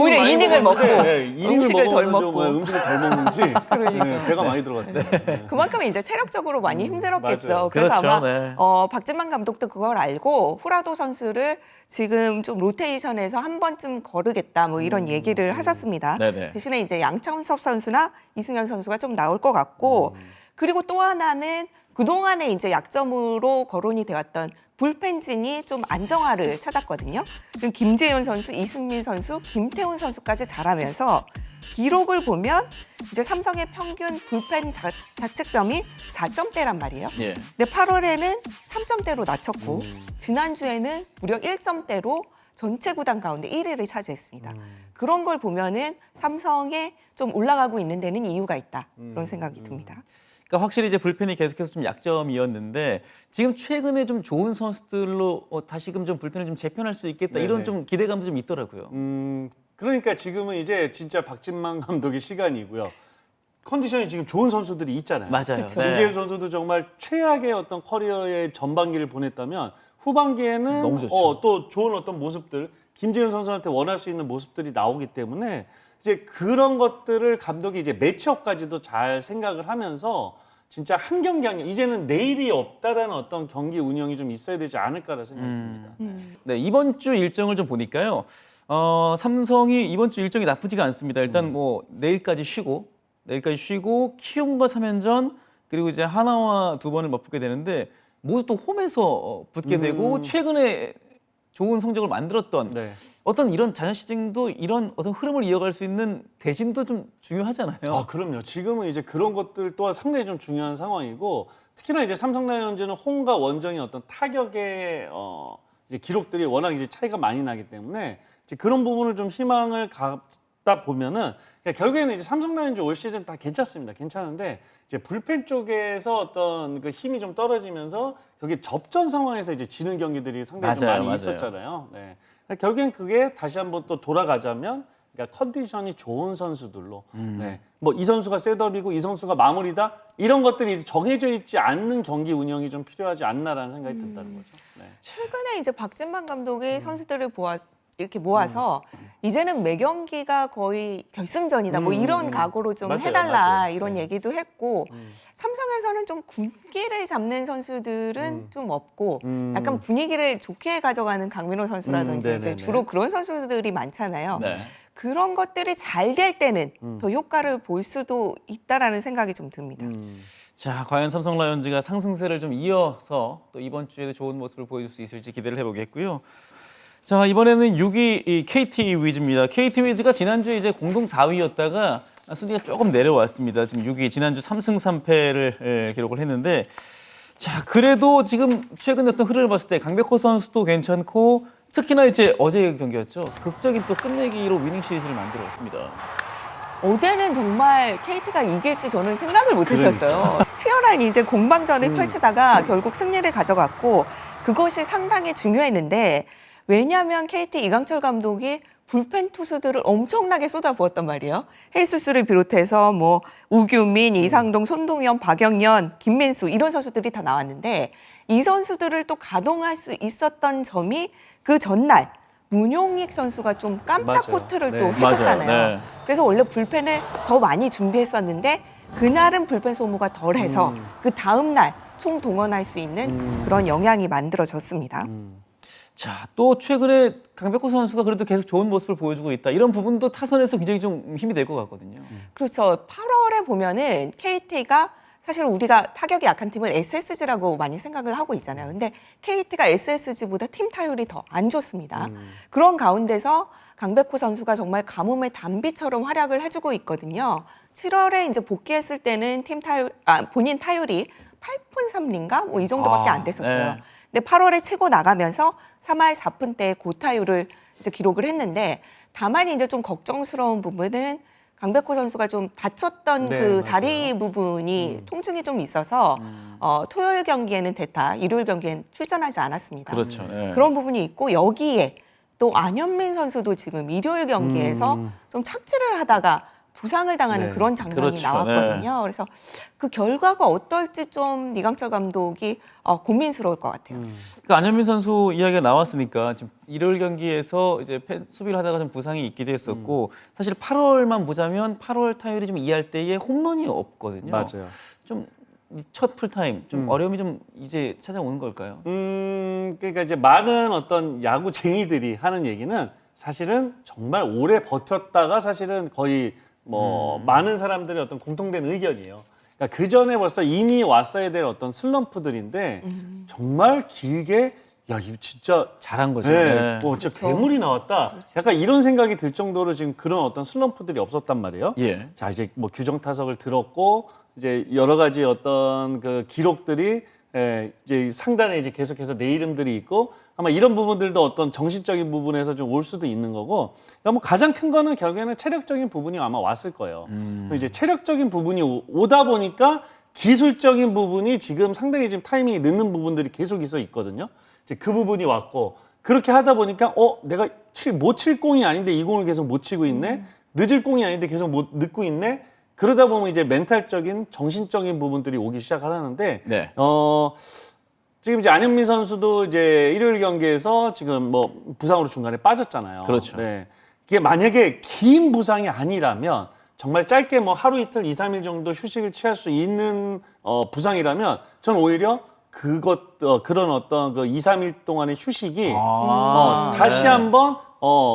오히려 많이 이닝을 먹었는데, 먹고 네, 이닝을 음식을 덜 먹어서 좀, 먹고. 음식을 덜 먹는지 그러니까. 네, 배가 많이 들어갔대요. 그만큼 이제 체력적으로 많이 힘들었겠죠. 맞아요. 그래서 그렇죠, 아마 네. 박진만 감독도 그걸 알고 후라도 선수를 지금 좀 로테이션에서 한 번쯤 거르겠다 뭐 이런 얘기를 하셨습니다. 네네. 대신에 이제 양천섭 선수나 이승현 선수가 좀 나올 것 같고 그리고 또 하나는 그동안에 이제 약점으로 거론이 되었던 불펜진이 좀 안정화를 찾았거든요. 지금 김재현 선수, 이승민 선수, 김태훈 선수까지 잘하면서 기록을 보면 이제 삼성의 평균 불펜 자책점이 4점대란 말이에요. 예. 근데 8월에는 3점대로 낮췄고 지난주에는 무려 1점대로 전체 구단 가운데 1위를 차지했습니다. 그런 걸 보면은 삼성에 좀 올라가고 있는 데는 이유가 있다. 그런 생각이 듭니다. 그러니까 확실히 이제 불펜이 계속해서 좀 약점이었는데 지금 최근에 좀 좋은 선수들로 다시금 좀 불펜을 좀 재편할 수 있겠다 이런 네네. 좀 기대감도 좀 있더라고요. 그러니까 지금은 이제 진짜 박진만 감독의 시간이고요. 컨디션이 지금 좋은 선수들이 있잖아요. 맞아요. 그쵸. 네. 김재현 선수도 정말 최악의 어떤 커리어의 전반기를 보냈다면 후반기에는 너무 좋죠. 또 좋은 어떤 모습들, 김재현 선수한테 원할 수 있는 모습들이 나오기 때문에 이제 그런 것들을 감독이 이제 매치업까지도 잘 생각을 하면서 진짜 한 경기 한 경기 이제는 내일이 없다라는 어떤 경기 운영이 좀 있어야 되지 않을까라는 생각이 듭니다. 네, 이번 주 일정을 좀 보니까요. 삼성이 이번 주 일정이 나쁘지가 않습니다. 일단 뭐 내일까지 쉬고 키움과 3연전 그리고 이제 하나와 2번을 맞붙게 되는데 모두 또 홈에서 붙게 되고 최근에 좋은 성적을 만들었던 네. 어떤 이런 자존심도 이런 어떤 흐름을 이어갈 수 있는 대진도 좀 중요하잖아요. 그럼요. 지금은 이제 그런 것들 또한 상당히 좀 중요한 상황이고 특히나 이제 삼성 라이온즈는 홈과 원정의 어떤 타격의 이제 기록들이 워낙 이제 차이가 많이 나기 때문에 이제 그런 부분을 좀 희망을 갖다 보면은 결국에는 이제 삼성 라이온즈 올 시즌 다 괜찮습니다. 괜찮은데 이제 불펜 쪽에서 어떤 그 힘이 좀 떨어지면서 여기 접전 상황에서 이제 지는 경기들이 상당히 좀 맞아요, 많이 맞아요. 있었잖아요. 네. 결국엔 그게 다시 한번 또 돌아가자면 그러니까 컨디션이 좋은 선수들로 네. 뭐 이 선수가 셋업이고 이 선수가 마무리다 이런 것들이 정해져 있지 않는 경기 운영이 좀 필요하지 않나라는 생각이 든다는 거죠. 네. 최근에 이제 박진만 감독이 선수들을 이렇게 모아서 이제는 매 경기가 거의 결승전이다. 뭐 이런 각오로 좀 맞아요, 해달라 맞아요. 이런 네. 얘기도 했고 삼성에서는 좀 군기를 잡는 선수들은 좀 없고 약간 분위기를 좋게 가져가는 강민호 선수라든지 이제 네네네. 주로 그런 선수들이 많잖아요. 네. 그런 것들이 잘 될 때는 더 효과를 볼 수도 있다라는 생각이 좀 듭니다. 자, 과연 삼성 라이온즈가 상승세를 좀 이어서 또 이번 주에도 좋은 모습을 보여줄 수 있을지 기대를 해보겠고요. 자, 이번에는 6위 이 KT 위즈입니다. KT 위즈가 지난주에 이제 공동 4위였다가 순위가 조금 내려왔습니다. 지금 6위, 지난주 3승 3패를 기록을 했는데, 자, 그래도 지금 최근 어떤 흐름을 봤을 때 강백호 선수도 괜찮고, 특히나 이제 어제 경기였죠. 극적인 또 끝내기로 위닝 시리즈를 만들었습니다. 어제는 정말 KT가 이길지 저는 생각을 못 했었어요. 치열한 이제 공방전을 펼치다가 결국 승리를 가져갔고 그것이 상당히 중요했는데 왜냐하면 KT 이강철 감독이 불펜 투수들을 엄청나게 쏟아부었단 말이에요. 헤이수스를 비롯해서 뭐 우규민, 이상동, 손동현, 박영현, 김민수 이런 선수들이 다 나왔는데 이 선수들을 또 가동할 수 있었던 점이 그 전날 문용익 선수가 좀 깜짝 맞아요. 코트를 네. 또 해줬잖아요. 맞아요. 네. 그래서 원래 불펜을 더 많이 준비했었는데 그날은 불펜 소모가 덜해서 그 다음 날 총동원할 수 있는 그런 영향이 만들어졌습니다. 자, 또 최근에 강백호 선수가 그래도 계속 좋은 모습을 보여주고 있다. 이런 부분도 타선에서 굉장히 좀 힘이 될 것 같거든요. 그렇죠. 8월에 보면은 KT가 사실 우리가 타격이 약한 팀을 SSG라고 많이 생각을 하고 있잖아요. 근데 KT가 SSG보다 팀 타율이 더 안 좋습니다. 그런 가운데서 강백호 선수가 정말 가뭄의 단비처럼 활약을 해주고 있거든요. 7월에 이제 복귀했을 때는 본인 타율이 8푼 3리인가 뭐 이 정도밖에 안 됐었어요. 네. 근데 8월에 치고 나가면서 3할 4푼대의 고타율을 이제 기록을 했는데 다만 이제 좀 걱정스러운 부분은 강백호 선수가 좀 다쳤던 네, 그 맞아요. 다리 부분이 통증이 좀 있어서 토요일 경기에는 대타, 일요일 경기에는 출전하지 않았습니다. 그렇죠. 네. 그런 부분이 있고 여기에 또 안현민 선수도 지금 일요일 경기에서 좀 착지를 하다가 부상을 당하는 네. 그런 장면이 그렇죠. 나왔거든요. 그래서 그 결과가 어떨지 좀 이강철 감독이 고민스러울 것 같아요. 그 안현민 선수 이야기가 나왔으니까 지금 일요일 경기에서 이제 수비를 하다가 좀 부상이 있기도 했었고 사실 8월만 보자면 8월 타율이 좀 2할 때에 홈런이 없거든요. 맞아요. 좀 첫 풀타임 좀 어려움이 좀 이제 찾아오는 걸까요? 그러니까 이제 많은 어떤 야구쟁이들이 하는 얘기는 사실은 정말 오래 버텼다가 사실은 거의 뭐 많은 사람들의 어떤 공통된 의견이에요. 그러니까 그 전에 벌써 이미 왔어야 될 어떤 슬럼프들인데 정말 길게 야 이거 진짜 잘한 거죠. 네, 네. 진짜 그렇죠. 괴물이 나왔다. 약간 이런 생각이 들 정도로 지금 그런 어떤 슬럼프들이 없었단 말이에요. 예. 자 이제 뭐 규정 타석을 들었고 이제 여러 가지 어떤 그 기록들이 이제 상단에 이제 계속해서 내 이름들이 있고 아마 이런 부분들도 어떤 정신적인 부분에서 좀 올 수도 있는 거고 그러니까 뭐 가장 큰 거는 결국에는 체력적인 부분이 아마 왔을 거예요. 이제 체력적인 부분이 오다 보니까 기술적인 부분이 지금 상당히 지금 타이밍이 늦는 부분들이 계속 있거든요. 이제 그 부분이 왔고 그렇게 하다 보니까 내가 못 칠 공이 아닌데 이 공을 계속 못 치고 있네. 늦을 공이 아닌데 계속 못 늦고 있네. 그러다 보면 이제 멘탈적인 정신적인 부분들이 오기 시작하는데 네. 지금 이제 안현민 선수도 이제 일요일 경기에서 지금 뭐 부상으로 중간에 빠졌잖아요. 그렇죠. 네. 이게 만약에 긴 부상이 아니라면 정말 짧게 뭐 하루 이틀 2, 3일 정도 휴식을 취할 수 있는 부상이라면 저는 오히려 그런 어떤 그 2, 3일 동안의 휴식이 다시 네. 한번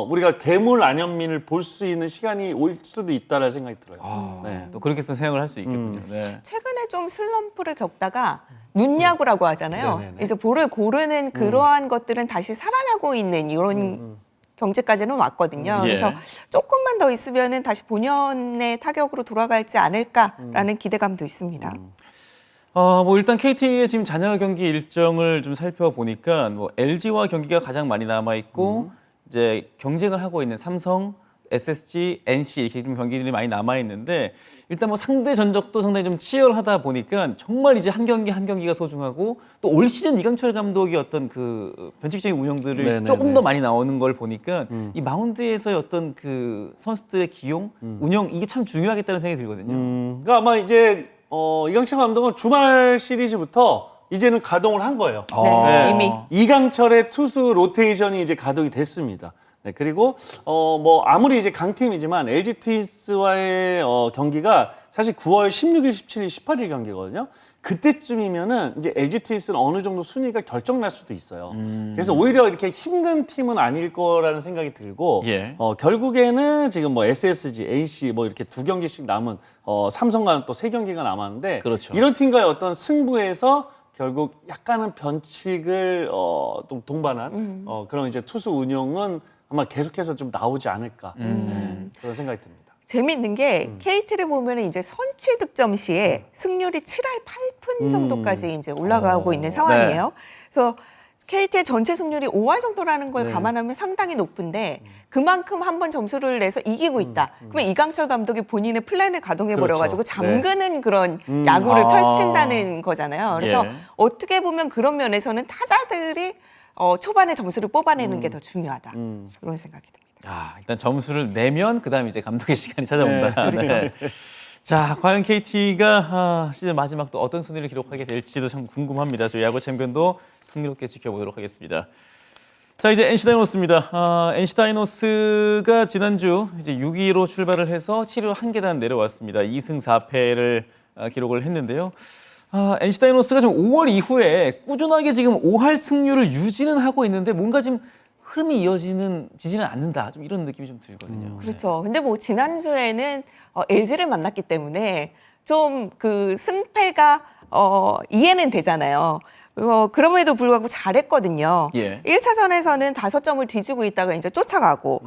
우리가 괴물 안현민을 볼 수 있는 시간이 올 수도 있다라는 생각이 들어요. 네. 또 그렇게 또 생각을 할 수 있겠군요. 네. 최근에 좀 슬럼프를 겪다가 눈야구라고 하잖아요. 네네네. 이제 볼을 고르는 그러한 것들은 다시 살아나고 있는 이런 경제까지는 왔거든요. 예. 그래서 조금만 더 있으면은 다시 본연의 타격으로 돌아갈지 않을까라는 기대감도 있습니다. 뭐 일단 KT의 지금 잔여 경기 일정을 좀 살펴보니까 뭐 LG와 경기가 가장 많이 남아 있고 이제 경쟁을 하고 있는 삼성, SSG, NC 이렇게 좀 경기들이 많이 남아 있는데 일단 뭐 상대 전적도 상당히 좀 치열하다 보니까 정말 이제 한 경기 한 경기가 소중하고 또 올 시즌 이강철 감독이 어떤 그 변칙적인 운영들을 네네네. 조금 더 많이 나오는 걸 보니까 이 마운드에서의 어떤 그 선수들의 기용, 운영 이게 참 중요하겠다는 생각이 들거든요. 그러니까 아마 이제 이강철 감독은 주말 시리즈부터 이제는 가동을 한 거예요. 네, 네. 이미. 이강철의 투수 로테이션이 이제 가동이 됐습니다. 네, 그리고 뭐 아무리 이제 강팀이지만 LG 트윈스와의 경기가 사실 9월 16일, 17일, 18일 경기거든요. 그때쯤이면은 이제 LG 트윈스는 어느 정도 순위가 결정날 수도 있어요. 그래서 오히려 이렇게 힘든 팀은 아닐 거라는 생각이 들고 예. 결국에는 지금 뭐 SSG, NC 뭐 이렇게 2경기씩 남은 삼성과는 또 3경기가 남았는데 그렇죠. 이런 팀과의 어떤 승부에서 결국 약간은 변칙을 또 동반한 그런 이제 투수 운영은 아마 계속해서 좀 나오지 않을까 네, 그런 생각이 듭니다. 재밌는 게 KT를 보면 이제 선취 득점 시에 승률이 7할 8푼 정도까지 이제 올라가고 있는 상황이에요. 그래서 KT의 전체 승률이 5할 정도라는 걸 네. 감안하면 상당히 높은데 그만큼 한 번 점수를 내서 이기고 있다. 그러면 이강철 감독이 본인의 플랜을 가동해 버려가지고 그렇죠. 잠그는 그런 야구를 아. 펼친다는 거잖아요. 그래서 예. 어떻게 보면 그런 면에서는 타자들이 초반에 점수를 뽑아내는 게 더 중요하다. 그런 생각이 듭니다. 일단 점수를 내면 그다음에 이제 감독의 시간이 찾아온다. 네, 그렇죠. 자, 과연 KT가 시즌 마지막 또 어떤 순위를 기록하게 될지도 참 궁금합니다. 저희 야구 챔피언도 흥미롭게 지켜보도록 하겠습니다. 자, 이제 NC 다이노스입니다. NC 다이노스가 지난주 이제 6위로 출발을 해서 7위로 한 계단 내려왔습니다. 2승 4패를 기록을 했는데요. NC 다이노스가 지금 5월 이후에 꾸준하게 지금 5할 승률을 유지는 하고 있는데 뭔가 지금 흐름이 이어지지는 않는다. 좀 이런 느낌이 좀 들거든요. 그렇죠. 근데 뭐 지난주에는 LG를 만났기 때문에 좀 그 승패가 이해는 되잖아요. 그럼에도 불구하고 잘했거든요. 예. 1차전에서는 5점을 뒤지고 있다가 이제 쫓아가고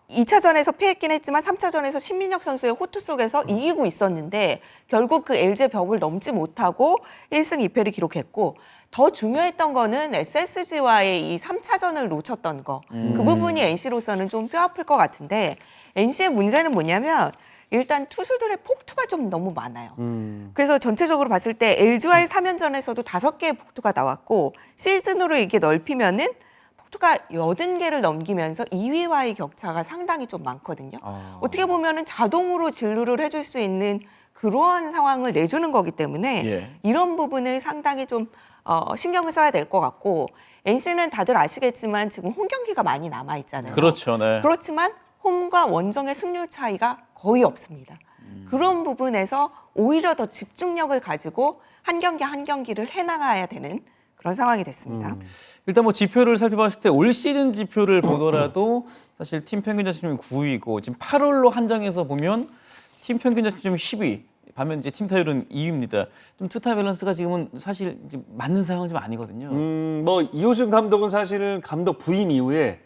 2차전에서 패했긴 했지만 3차전에서 신민혁 선수의 호투 속에서 이기고 있었는데 결국 그 LG의 벽을 넘지 못하고 1승 2패를 기록했고 더 중요했던 거는 SSG와의 이 3차전을 놓쳤던 거. 그 부분이 NC로서는 좀 뼈아플 것 같은데 NC의 문제는 뭐냐면 일단 투수들의 폭투가 좀 너무 많아요. 그래서 전체적으로 봤을 때 LG와의 3연전에서도 5개의 폭투가 나왔고 시즌으로 이게 넓히면은 폭투가 80개를 넘기면서 2위와의 격차가 상당히 좀 많거든요. 어떻게 보면은 자동으로 진루를 해줄 수 있는 그러한 상황을 내주는 거기 때문에 예. 이런 부분을 상당히 좀 신경을 써야 될 것 같고 NC는 다들 아시겠지만 지금 홈 경기가 많이 남아 있잖아요. 그렇죠. 네. 그렇지만 홈과 원정의 승률 차이가 거의 없습니다. 그런 부분에서 오히려 더 집중력을 가지고 한 경기 한 경기를 해나가야 되는 그런 상황이 됐습니다. 일단 뭐 지표를 살펴봤을 때 올 시즌 지표를 보더라도 사실 팀 평균 자책점이 9위고 지금 8월로 한정해서 보면 팀 평균 자책점이 10위. 반면 이제 팀 타율은 2위입니다. 좀 투타 밸런스가 지금은 사실 지금 맞는 상황은 좀 아니거든요. 뭐 이호준 감독은 사실은 감독 부임 이후에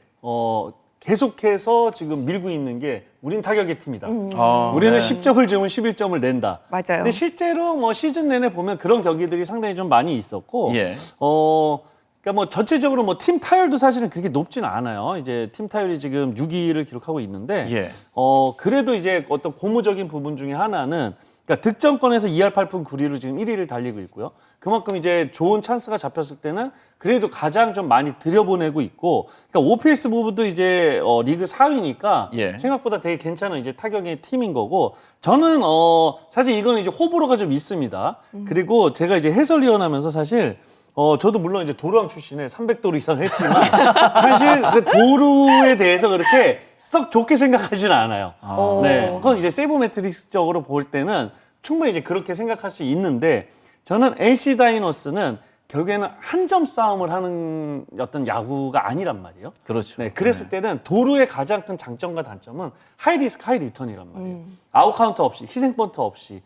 계속해서 지금 밀고 있는 게 우린 타격의 팀이다. 우리는 네. 10점을 주면 11점을 낸다. 맞아요. 근데 실제로 뭐 시즌 내내 보면 그런 경기들이 상당히 좀 많이 있었고, 예. 그러니까 뭐 전체적으로 뭐 팀 타율도 사실은 그렇게 높지는 않아요. 이제 팀 타율이 지금 6위를 기록하고 있는데, 예. 그래도 이제 어떤 고무적인 부분 중에 하나는 그러니까 득점권에서 2할 8푼 9리로 지금 1위를 달리고 있고요. 그만큼 이제 좋은 찬스가 잡혔을 때는 그래도 가장 좀 많이 들여보내고 있고, 그러니까 OPS 부분도 이제 리그 4위니까 예. 생각보다 되게 괜찮은 이제 타격의 팀인 거고, 저는 사실 이거는 이제 호불호가 좀 있습니다. 그리고 제가 이제 해설위원 하면서 사실 저도 물론 이제 도루왕 출신에 300도루 이상 했지만 사실 그 도루에 대해서 그렇게 썩 좋게 생각하지는 않아요. 네, 그건 이제 세이버매트릭스적으로 볼 때는 충분히 이제 그렇게 생각할 수 있는데 저는 NC 다이노스는 결국에는 한 점 싸움을 하는 어떤 야구가 아니란 말이에요. 그렇죠. 네, 그랬을 때는 도루의 가장 큰 장점과 단점은 하이 리스크 하이 리턴이란 말이에요. 아웃 카운트 없이 희생 번트 없이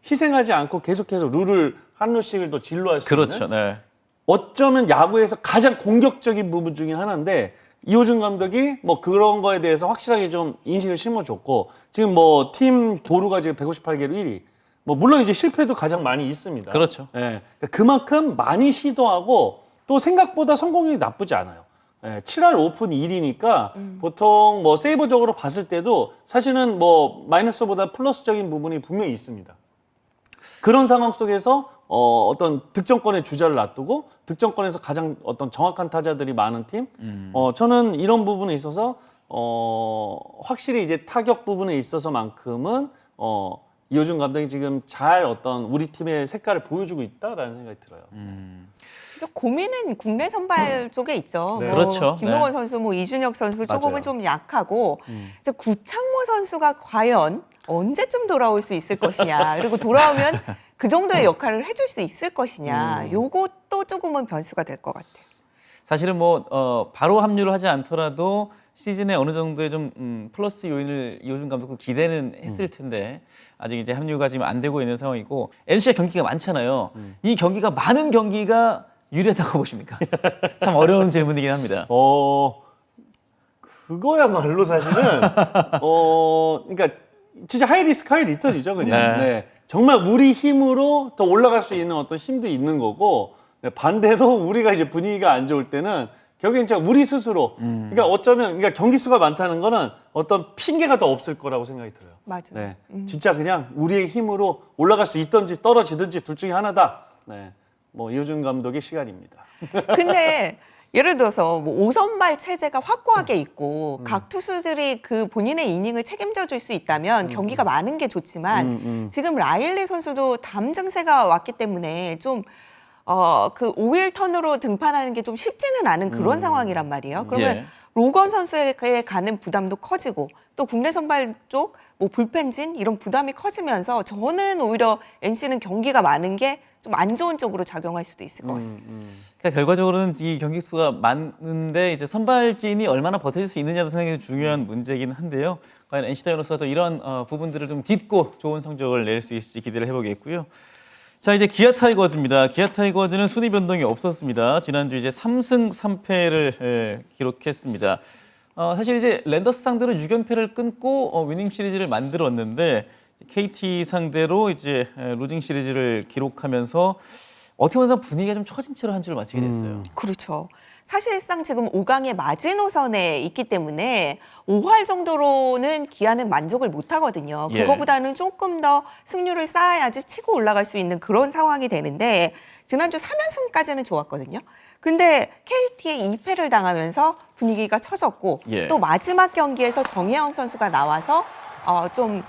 희생하지 않고 계속해서 룰을 한 룰씩을 더 진로할 수 그렇죠. 있는 네. 어쩌면 야구에서 가장 공격적인 부분 중에 하나인데 이호준 감독이 뭐 그런 거에 대해서 확실하게 좀 인식을 심어줬고 지금 뭐 팀 도루가 지금 158개로 1위. 뭐 물론 이제 실패도 가장 많이 있습니다. 그렇죠. 예, 그만큼 많이 시도하고 또 생각보다 성공률이 나쁘지 않아요. 7할 오픈 1위니까 보통 뭐 세이버적으로 봤을 때도 사실은 뭐 마이너스보다 플러스적인 부분이 분명히 있습니다. 그런 상황 속에서 어떤 득점권의 주자를 놔두고 득점권에서 가장 어떤 정확한 타자들이 많은 팀, 저는 이런 부분에 있어서 확실히 이제 타격 부분에 있어서만큼은 이호준 감독이 지금 잘 어떤 우리 팀의 색깔을 보여주고 있다라는 생각이 들어요. 그래서 고민은 국내 선발 쪽에 있죠. 네. 그렇죠. 김동원 네. 선수, 뭐 이준혁 선수 조금은 맞아요. 좀 약하고 이제 구창모 선수가 과연 언제쯤 돌아올 수 있을 것이냐. 그리고 돌아오면 그 정도의 역할을 해줄 수 있을 것이냐. 요것도 조금은 변수가 될 것 같아요. 사실은 바로 합류를 하지 않더라도 시즌에 어느 정도의 좀 플러스 요인을 이호준 감독도 기대는 했을 텐데 아직 이제 합류가 지금 안 되고 있는 상황이고 NC가 경기가 많잖아요. 이 경기가 많은 경기가 유리하다고 보십니까? 참 어려운 질문이긴 합니다. 그거야말로 사실은 그러니까 진짜 하이 리스크 하이 리턴이죠, 그냥. 네. 네. 정말 우리 힘으로 더 올라갈 수 있는 어떤 힘도 있는 거고 네, 반대로 우리가 이제 분위기가 안 좋을 때는 결국엔 진짜 우리 스스로 그러니까 어쩌면 그러니까 경기 수가 많다는 거는 어떤 핑계가 더 없을 거라고 생각이 들어요. 맞아요. 네. 진짜 그냥 우리의 힘으로 올라갈 수 있든지 떨어지든지 둘 중에 하나다. 네. 뭐 이호준 감독의 시간입니다. 근데 예를 들어서 뭐 5선발 체제가 확고하게 있고 각 투수들이 그 본인의 이닝을 책임져 줄 수 있다면 경기가 많은 게 좋지만 지금 라일리 선수도 담 증세가 왔기 때문에 좀 그 5일 턴으로 등판하는 게 좀 쉽지는 않은 그런 상황이란 말이에요. 그러면 예. 로건 선수에게 가는 부담도 커지고 또 국내 선발 쪽 뭐 불펜진 이런 부담이 커지면서 저는 오히려 NC는 경기가 많은 게 좀 안 좋은 쪽으로 작용할 수도 있을 것 같습니다. 그러니까 결과적으로는 이 경기 수가 많은데 이제 선발진이 얼마나 버텨줄 수 있느냐도 상당히 중요한 문제이긴 한데요. 과연 NC 다이노스도 이런 부분들을 좀 딛고 좋은 성적을 낼 수 있을지 기대를 해보겠고요. 자, 이제 기아 타이거즈입니다. 기아 타이거즈는 순위 변동이 없었습니다. 지난주 이제 3승 3패를 기록했습니다. 사실 이제 랜더스 상대로 6연패를 끊고 위닝 시리즈를 만들었는데 KT 상대로 이제 루징 시리즈를 기록하면서 어떻게 보면 분위기가 좀 처진 채로 한 주를 마치게 됐어요. 그렇죠. 사실상 지금 5강의 마지노선에 있기 때문에 5할 정도로는 기아는 만족을 못 하거든요. 예. 그거보다는 조금 더 승률을 쌓아야지 치고 올라갈 수 있는 그런 상황이 되는데 지난주 3연승까지는 좋았거든요. 근데 KT에 2패를 당하면서 분위기가 처졌고 예. 또 마지막 경기에서 정혜영 선수가 나와서 좀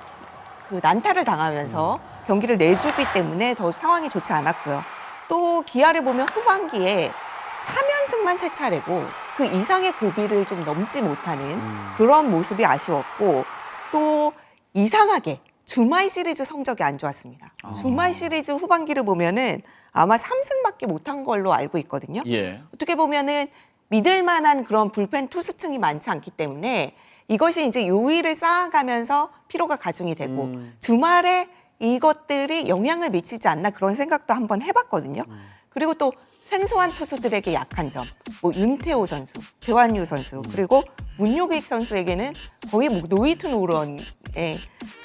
그 난타를 당하면서 경기를 내주기 때문에 더 상황이 좋지 않았고요. 또 기아를 보면 후반기에 3연승만 3차례고 그 이상의 고비를 좀 넘지 못하는 그런 모습이 아쉬웠고 또 이상하게 주말 시리즈 성적이 안 좋았습니다. 주말 시리즈 후반기를 보면은 아마 3승밖에 못한 걸로 알고 있거든요. 예. 어떻게 보면은 믿을 만한 그런 불펜 투수층이 많지 않기 때문에 이것이 이제 요일을 쌓아가면서 피로가 가중이 되고 주말에 이것들이 영향을 미치지 않나 그런 생각도 한번 해봤거든요. 그리고 또 생소한 투수들에게 약한 점, 뭐 윤태호 선수, 재환유 선수, 그리고 문효규익 선수에게는 거의 뭐 노히트 노런의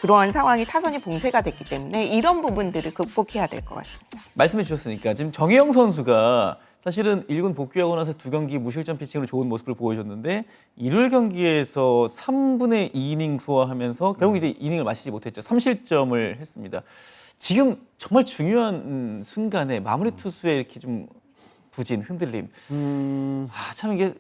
그러한 상황이 타선이 봉쇄가 됐기 때문에 이런 부분들을 극복해야 될 것 같습니다. 말씀해 주셨으니까 지금 정혜영 선수가 사실은 1군 복귀하고 나서 2경기 무실점 피칭으로 좋은 모습을 보여줬는데 일요일 경기에서 3분의 2이닝 소화하면서 결국 이제 이닝을 마치지 못했죠. 3실점을 했습니다. 지금 정말 중요한 순간에 마무리 투수의 이렇게 좀 부진, 흔들림. 참 이게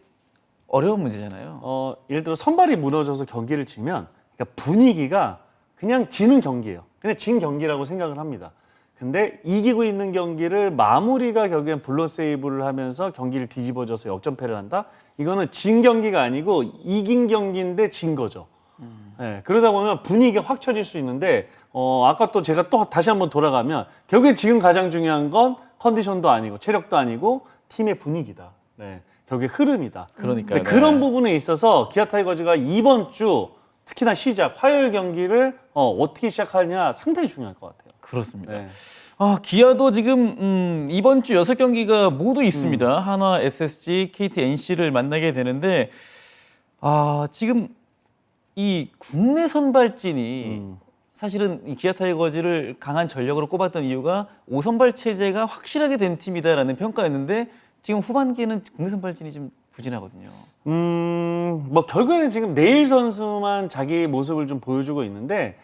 어려운 문제잖아요. 예를 들어 선발이 무너져서 경기를 지면 그러니까 분위기가 그냥 지는 경기예요. 그냥 진 경기라고 생각을 합니다. 근데 이기고 있는 경기를 마무리가 결국엔 블루 세이브를 하면서 경기를 뒤집어져서 역전패를 한다? 이거는 진 경기가 아니고 이긴 경기인데 진 거죠. 네, 그러다 보면 분위기가 확 처질 수 있는데 아까 또 제가 또 다시 한번 돌아가면 결국엔 지금 가장 중요한 건 컨디션도 아니고 체력도 아니고 팀의 분위기다. 네, 결국에 흐름이다. 그러니까요. 근데 그런 부분에 있어서 기아 타이거즈가 이번 주 특히나 시작 화요일 경기를 어떻게 시작하느냐 상당히 중요할 것 같아요. 그렇습니다. 네. 기아도 지금 이번 주 6경기가 모두 있습니다. 한화, SSG, KT, NC를 만나게 되는데 지금 이 국내 선발진이 사실은 이 기아 타이거즈를 강한 전력으로 꼽았던 이유가 5선발 체제가 확실하게 된 팀이다라는 평가였는데 지금 후반기에는 국내 선발진이 좀 부진하거든요. 뭐 결국에는 지금 네일 선수만 자기 모습을 좀 보여주고 있는데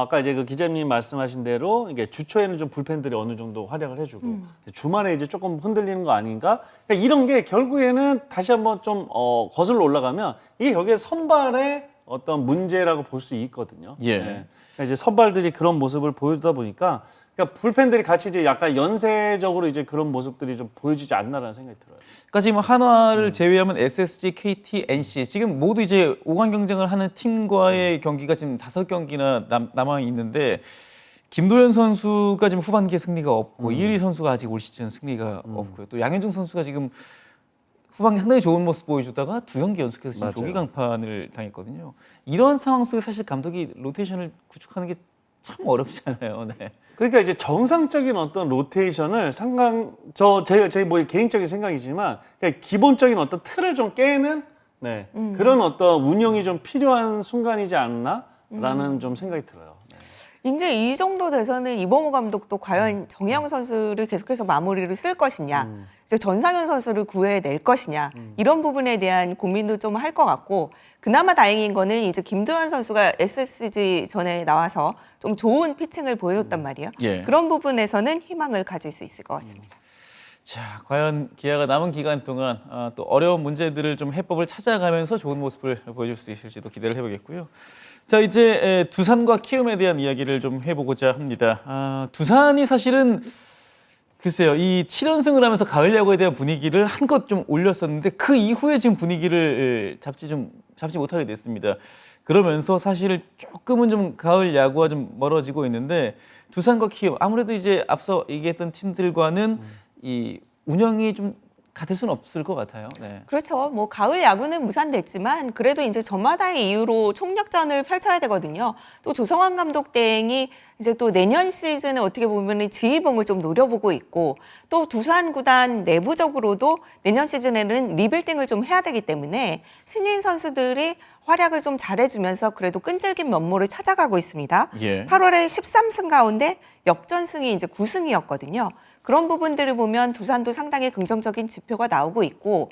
아까 이제 그 기자님 말씀하신 대로 이게 주초에는 좀 불펜들이 어느 정도 활약을 해주고 주말에 이제 조금 흔들리는 거 아닌가? 그러니까 이런 게 결국에는 다시 한번 좀 거슬러 올라가면 이게 결국에 선발의 어떤 문제라고 볼 수 있거든요. 예. 네. 그러니까 이제 선발들이 그런 모습을 보여주다 보니까 그러니까 불펜들이 같이 이제 약간 연쇄적으로 이제 그런 모습들이 좀 보여지지 않나라는 생각이 들어요. 그러니까 지금 한화를 제외하면 SSG, KT, NC 지금 모두 이제 5강 경쟁을 하는 팀과의 경기가 지금 5경기나 남아 있는데 김도현 선수가 지금 후반기에 승리가 없고 이일이 선수가 아직 올 시즌 승리가 없고요. 또 양현종 선수가 지금 후반기 상당히 좋은 모습 보여주다가 2경기 연속해서 지금 맞아요. 조기 강판을 당했거든요. 이런 상황 속에 사실 감독이 로테이션을 구축하는 게 참 어렵잖아요. 네. 그러니까 이제 정상적인 어떤 로테이션을 제 뭐 개인적인 생각이지만 그냥 기본적인 어떤 틀을 좀 깨는 네, 그런 어떤 운영이 좀 필요한 순간이지 않나라는 좀 생각이 들어요. 네. 이제 이 정도 돼서는 이범호 감독도 과연 정혜영 선수를 계속해서 마무리를 쓸 것이냐, 이제 전상현 선수를 구해낼 것이냐 이런 부분에 대한 고민도 좀 할 것 같고, 그나마 다행인 거는 이제 김도현 선수가 SSG 전에 나와서 좀 좋은 피칭을 보여줬단 말이에요. 예. 그런 부분에서는 희망을 가질 수 있을 것 같습니다. 자, 과연 기아가 남은 기간 동안 또 어려운 문제들을 좀 해법을 찾아가면서 좋은 모습을 보여줄 수 있을지도 기대를 해보겠고요. 자, 이제 두산과 키움에 대한 이야기를 좀 해보고자 합니다. 두산이 사실은 글쎄요, 이 7연승을 하면서 가을 야구에 대한 분위기를 한껏 좀 올렸었는데 그 이후에 지금 분위기를 잡지 못하게 됐습니다. 그러면서 사실 조금은 좀 가을 야구와 좀 멀어지고 있는데 두산과 키움 아무래도 이제 앞서 얘기했던 팀들과는 이 운영이 좀 같을 수는 없을 것 같아요. 네. 그렇죠. 뭐 가을 야구는 무산됐지만 그래도 이제 저마다의 이유로 총력전을 펼쳐야 되거든요. 또 조성환 감독 대행이 이제 또 내년 시즌에 어떻게 보면 지휘봉을 좀 노려보고 있고, 또 두산 구단 내부적으로도 내년 시즌에는 리빌딩을 좀 해야 되기 때문에 신인 선수들이 활약을 좀 잘해주면서 그래도 끈질긴 면모를 찾아가고 있습니다. 예. 8월에 13승 가운데 역전승이 이제 9승이었거든요. 그런 부분들을 보면 두산도 상당히 긍정적인 지표가 나오고 있고,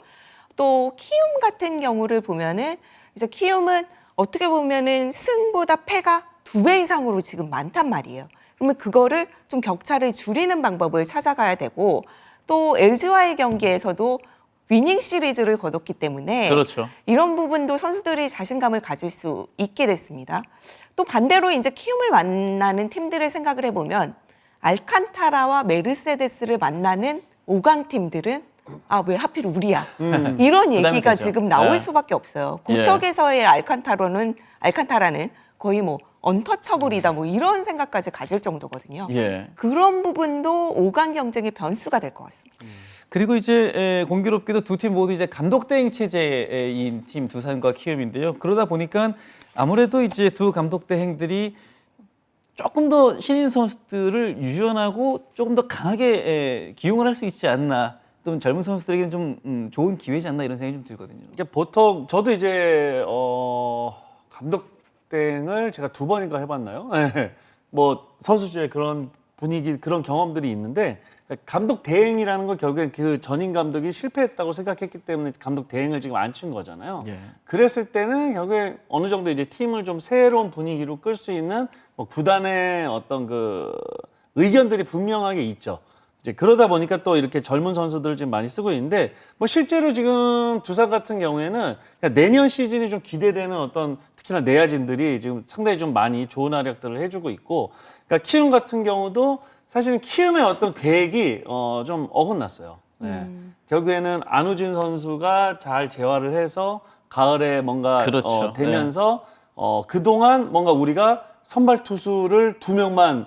또 키움 같은 경우를 보면은 이제 키움은 어떻게 보면은 승보다 패가 2배 이상으로 지금 많단 말이에요. 그러면 그거를 좀 격차를 줄이는 방법을 찾아가야 되고, 또 LG와의 경기에서도 위닝 시리즈를 거뒀기 때문에 그렇죠. 이런 부분도 선수들이 자신감을 가질 수 있게 됐습니다. 또 반대로 이제 키움을 만나는 팀들을 생각을 해보면 알칸타라와 메르세데스를 만나는 5강 팀들은 왜 하필 우리야? 이런 부담이 얘기가 되죠. 지금 나올 네. 수밖에 없어요. 국적에서의 알칸타라는 거의 뭐 언터처블이다 뭐 이런 생각까지 가질 정도거든요. 예. 그런 부분도 5강 경쟁의 변수가 될 것 같습니다. 그리고 이제 공교롭게도 두 팀 모두 이제 감독 대행 체제인 팀 두산과 키움인데요. 그러다 보니까 아무래도 이제 두 감독 대행들이 조금 더 신인 선수들을 유연하고 조금 더 강하게 기용을 할 수 있지 않나. 또 젊은 선수들에게는 좀 좋은 기회지 않나 이런 생각이 좀 들거든요. 그러니까 보통 저도 이제 감독 대행을 제가 2번인가 해봤나요? 네. 뭐 선수들의 그런 분위기, 그런 경험들이 있는데, 감독 대행이라는 건 결국엔 그 전임 감독이 실패했다고 생각했기 때문에 감독 대행을 지금 앉힌 거잖아요. 예. 그랬을 때는 결국에 어느 정도 이제 팀을 좀 새로운 분위기로 끌 수 있는 뭐 구단의 어떤 그 의견들이 분명하게 있죠. 이제 그러다 보니까 또 이렇게 젊은 선수들을 지금 많이 쓰고 있는데, 뭐 실제로 지금 두산 같은 경우에는 그러니까 내년 시즌이 좀 기대되는 어떤 특히나 내야진들이 지금 상당히 좀 많이 좋은 활약들을 해주고 있고, 그러니까 키움 같은 경우도 사실은 키움의 어떤 계획이 좀 어긋났어요. 네. 결국에는 안우진 선수가 잘 재활을 해서 가을에 뭔가 그렇죠. 되면서 그동안 뭔가 우리가 선발 투수를 2명만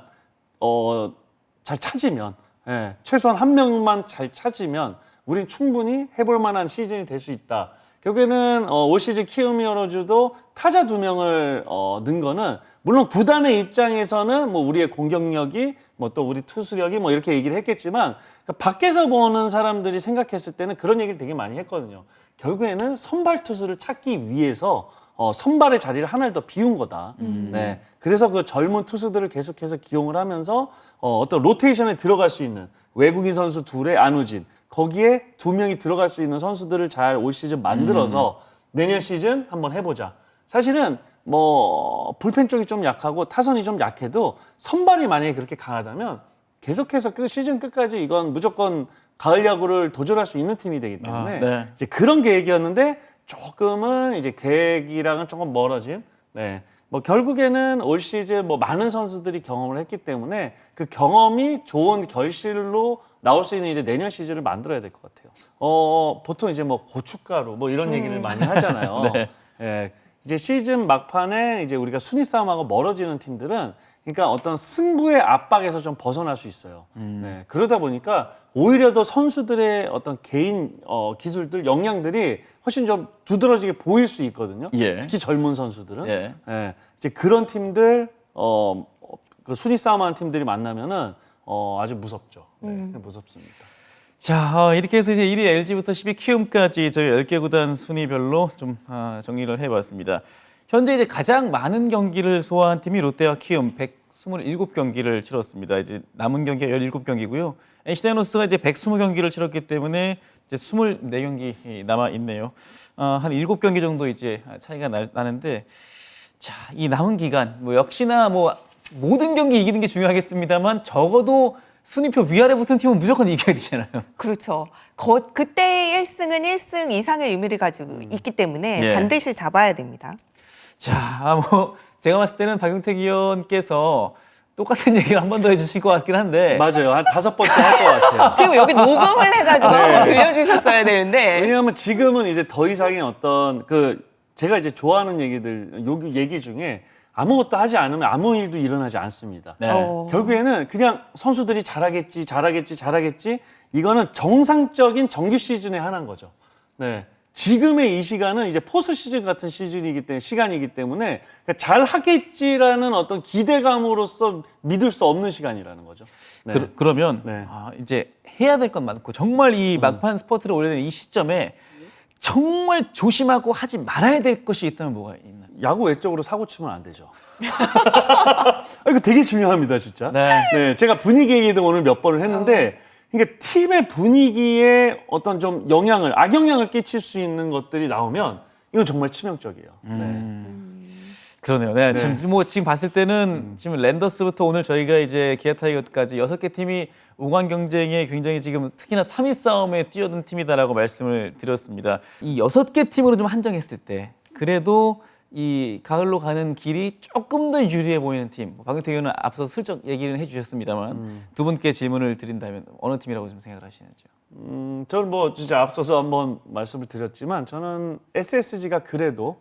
잘 찾으면, 예, 최소한 1명만 잘 찾으면 우린 충분히 해볼 만한 시즌이 될 수 있다. 결국에는 올 시즌 키움 히어로즈도 타자 2명을 넣은 거는 물론 구단의 입장에서는 뭐 우리의 공격력이 뭐 또 우리 투수력이 뭐 이렇게 얘기를 했겠지만, 그러니까 밖에서 보는 사람들이 생각했을 때는 그런 얘기를 되게 많이 했거든요. 결국에는 선발 투수를 찾기 위해서 선발의 자리를 하나를 더 비운 거다. 네. 그래서 그 젊은 투수들을 계속해서 기용을 하면서 어떤 로테이션에 들어갈 수 있는 외국인 선수 둘의 안우진, 거기에 2명이 들어갈 수 있는 선수들을 잘 올 시즌 만들어서 내년 시즌 한번 해보자. 사실은 뭐 불펜 쪽이 좀 약하고 타선이 좀 약해도 선발이 만약에 그렇게 강하다면 계속해서 그 시즌 끝까지 이건 무조건 가을 야구를 도전할 수 있는 팀이 되기 때문에 네. 이제 그런 계획이었는데 조금은 이제 계획이랑은 조금 멀어진, 네, 뭐 결국에는 올 시즌 뭐 많은 선수들이 경험을 했기 때문에 그 경험이 좋은 결실로 나올 수 있는 이제 내년 시즌을 만들어야 될 것 같아요. 보통 이제 뭐 고춧가루 뭐 이런 얘기를 많이 하잖아요. 네. 예, 이제 시즌 막판에 이제 우리가 순위 싸움하고 멀어지는 팀들은 그러니까 어떤 승부의 압박에서 좀 벗어날 수 있어요. 네, 그러다 보니까 오히려 더 선수들의 어떤 개인 기술들, 역량들이 훨씬 좀 두드러지게 보일 수 있거든요. 예. 특히 젊은 선수들은. 예. 예, 이제 그런 팀들, 그 순위 싸움하는 팀들이 만나면은 아주 무섭죠. 네, 무섭습니다. 자, 이렇게 해서 이제 1위 LG부터 10위 키움까지 저희 10개 구단 순위별로 좀 정리를 해봤습니다. 현재 이제 가장 많은 경기를 소화한 팀이 롯데와 키움 127경기를 치렀습니다. 이제 남은 경기가 17경기고요. NC 다이노스가 이제 120경기를 치렀기 때문에 이제 24경기 남아 있네요. 한 7경기 정도 이제 차이가 나는데, 자, 이 남은 기간 뭐 역시나 뭐 모든 경기 이기는 게 중요하겠습니다만 적어도 순위표 위아래 붙은 팀은 무조건 이겨야 되잖아요. 그렇죠. 그때의 1승은 1승 이상의 의미를 가지고 있기 때문에 예. 반드시 잡아야 됩니다. 자, 뭐 제가 봤을 때는 박용택 의원께서 똑같은 얘기를 한 번 더 해주실 것 같긴 한데, 맞아요. 한 5번째 할 것 같아요. 지금 여기 녹음을 해가지고 네. 한번 들려주셨어야 되는데. 왜냐하면 지금은 이제 더 이상의 어떤 제가 이제 좋아하는 얘기들, 얘기 중에 아무것도 하지 않으면 아무 일도 일어나지 않습니다. 네. 결국에는 그냥 선수들이 잘하겠지. 이거는 정상적인 정규 시즌의 하나인 거죠. 네. 지금의 이 시간은 이제 포스 시즌 같은 시간이기 때문에 잘 하겠지라는 어떤 기대감으로서 믿을 수 없는 시간이라는 거죠. 네. 그러면 네. 이제 해야 될 건 많고 정말 이 막판 스포트를 올려야 되는 이 시점에 정말 조심하고 하지 말아야 될 것이 있다면 뭐가 있나요? 야구 외적으로 사고 치면 안 되죠. 이거 되게 중요합니다, 진짜. 네. 네, 제가 분위기 얘기도 오늘 몇 번을 했는데, 그러니까 팀의 분위기에 어떤 좀 악영향을 끼칠 수 있는 것들이 나오면 이건 정말 치명적이에요. 그러네요. 네, 네. 지금 봤을 때는 지금 랜더스부터 오늘 저희가 이제 기아 타이거까지 6개 팀이 우관 경쟁에 굉장히 지금 특히나 3위 싸움에 뛰어든 팀이다라고 말씀을 드렸습니다. 이 6개 팀으로 좀 한정했을 때 그래도 이 가을로 가는 길이 조금 더 유리해 보이는 팀. 박용택 의원은 앞서 슬쩍 얘기는 해주셨습니다만 두 분께 질문을 드린다면 어느 팀이라고 좀 생각을 하시는지요? 저는 뭐 진짜 앞서서 한번 말씀을 드렸지만 저는 SSG가 그래도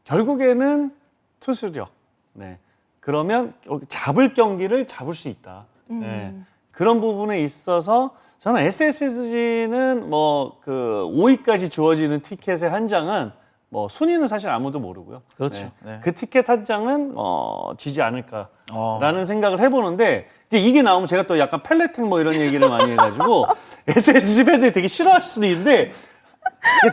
결국에는 투수력. 네. 그러면 잡을 경기를 잡을 수 있다. 네. 그런 부분에 있어서 저는 SSG는 뭐 5위까지 주어지는 티켓의 한 장은 뭐 순위는 사실 아무도 모르고요. 그렇죠. 네. 그 티켓 한 장은 쥐지 않을까라는 생각을 해보는데 이제 이게 나오면 제가 또 약간 펠레텍 뭐 이런 얘기를 많이 해가지고 SSG 팬들이 되게 싫어할 수도 있는데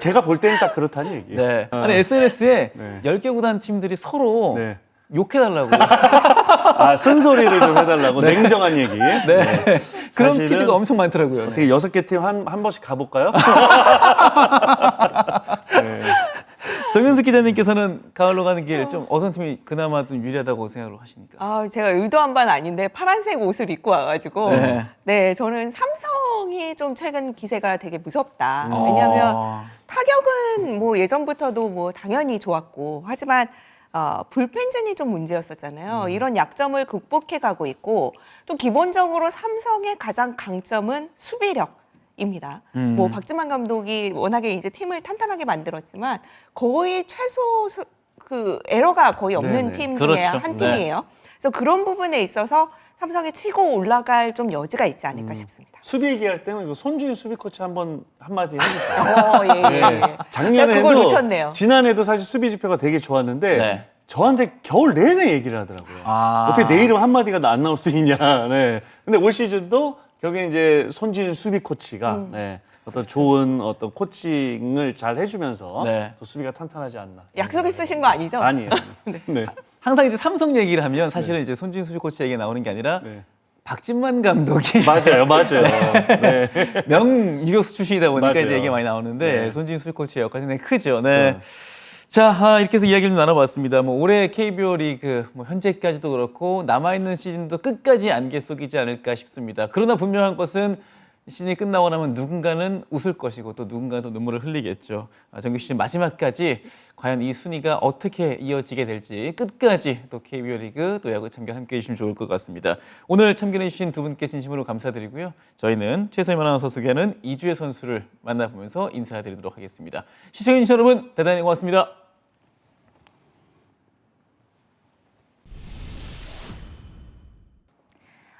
제가 볼 때는 딱 그렇다는 얘기예요. 네. 아니 SNS에 네. 10개 구단 팀들이 서로 네. 욕해달라고. 쓴소리를 좀 해달라고 냉정한 얘기. 네. 그런 사실은 피드가 엄청 많더라고요. 어떻게 6개 팀 한 번씩 가볼까요? 네. 정윤숙 기자님께서는 가을로 가는 길 좀 어떤 팀이 그나마 좀 유리하다고 생각을 하십니까? 제가 의도한 바는 아닌데 파란색 옷을 입고 와가지고 네. 네, 저는 삼성이 좀 최근 기세가 되게 무섭다. 왜냐하면 타격은 뭐 예전부터도 뭐 당연히 좋았고 하지만 불펜진이 좀 문제였었잖아요. 이런 약점을 극복해 가고 있고 또 기본적으로 삼성의 가장 강점은 수비력입니다. 뭐 박지만 감독이 워낙에 이제 팀을 탄탄하게 만들었지만 거의 최소 에러가 거의 없는 네네. 팀 중에 그렇죠. 한 팀이에요. 그래서 그런 부분에 있어서 삼성이 치고 올라갈 좀 여지가 있지 않을까 싶습니다. 수비 얘기할 때는 손주인 수비 코치 한마디 해주세요. 예, 예, 예. 제가 작년에도 그걸 놓쳤네요. 지난해도 사실 수비 지표가 되게 좋았는데 네. 저한테 겨울 내내 얘기를 하더라고요. 어떻게 내 이름 한마디가 안 나올 수 있냐. 네. 근데 올 시즌도 결국에 이제 손진 수비 코치가 어떤 좋은 어떤 코칭을 잘 해주면서 네. 또 수비가 탄탄하지 않나. 약속 있으신 거 아니죠? 아니에요. 네. 항상 이제 삼성 얘기를 하면 사실은 이제 손진 수비 코치 얘기가 나오는 게 아니라 네. 박진만 감독이 맞아요. 네. 명 유격수 출신이다 보니까 맞아요. 이제 얘기가 많이 나오는데 네. 손진 수비 코치의 역할이 굉장히 크죠. 네. 자, 이렇게 해서 이야기를 좀 나눠봤습니다. 뭐 올해 KBO 리그 뭐 현재까지도 그렇고 남아있는 시즌도 끝까지 안개 속이지 않을까 싶습니다. 그러나 분명한 것은 시즌이 끝나고 나면 누군가는 웃을 것이고 또 누군가는 또 눈물을 흘리겠죠. 정규 시즌 마지막까지 과연 이 순위가 어떻게 이어지게 될지 끝까지 또 KBO 리그 또 야구 참견 함께해 주시면 좋을 것 같습니다. 오늘 참견해 주신 두 분께 진심으로 감사드리고요. 저희는 최서임 아나운서 소개하는 이주혜 선수를 만나보면서 인사드리도록 하겠습니다. 시청해주신 여러분 대단히 고맙습니다.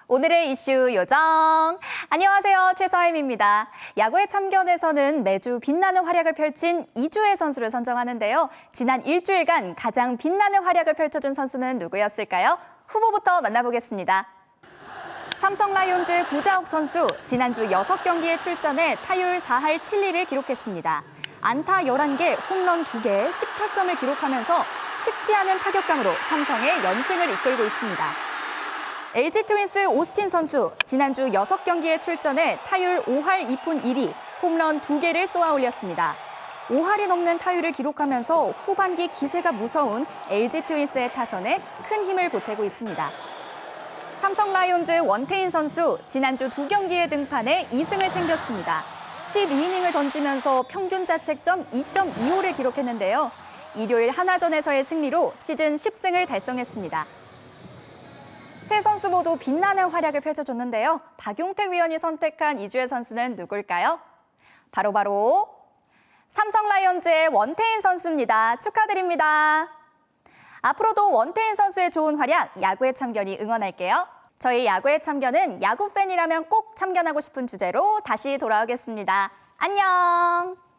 오늘의 이슈 요정. 안녕하세요. 최서임입니다. 야구의 참견에서는 매주 빛나는 활약을 펼친 이주혜 선수를 선정하는데요. 지난 일주일간 가장 빛나는 활약을 펼쳐준 선수는 누구였을까요? 후보부터 만나보겠습니다. 삼성 라이온즈 구자욱 선수, 지난주 6경기에 출전해 타율 4할 7리를 기록했습니다. 안타 11개, 홈런 2개, 10타점을 기록하면서 쉽지 않은 타격감으로 삼성의 연승을 이끌고 있습니다. LG 트윈스 오스틴 선수, 지난주 6경기에 출전해 타율 5할 2푼 1리, 홈런 2개를 쏘아 올렸습니다. 5할이 넘는 타율을 기록하면서 후반기 기세가 무서운 LG 트윈스의 타선에 큰 힘을 보태고 있습니다. 삼성 라이온즈 원태인 선수, 지난주 2경기에 등판해 2승을 챙겼습니다. 12이닝을 던지면서 평균 자책점 2.25를 기록했는데요. 일요일 하나전에서의 승리로 시즌 10승을 달성했습니다. 세 선수 모두 빛나는 활약을 펼쳐줬는데요. 박용택 위원이 선택한 이주혜 선수는 누굴까요? 바로 삼성 라이온즈의 원태인 선수입니다. 축하드립니다. 앞으로도 원태인 선수의 좋은 활약, 야구의 참견이 응원할게요. 저희 야구의 참견은 야구 팬이라면 꼭 참견하고 싶은 주제로 다시 돌아오겠습니다. 안녕!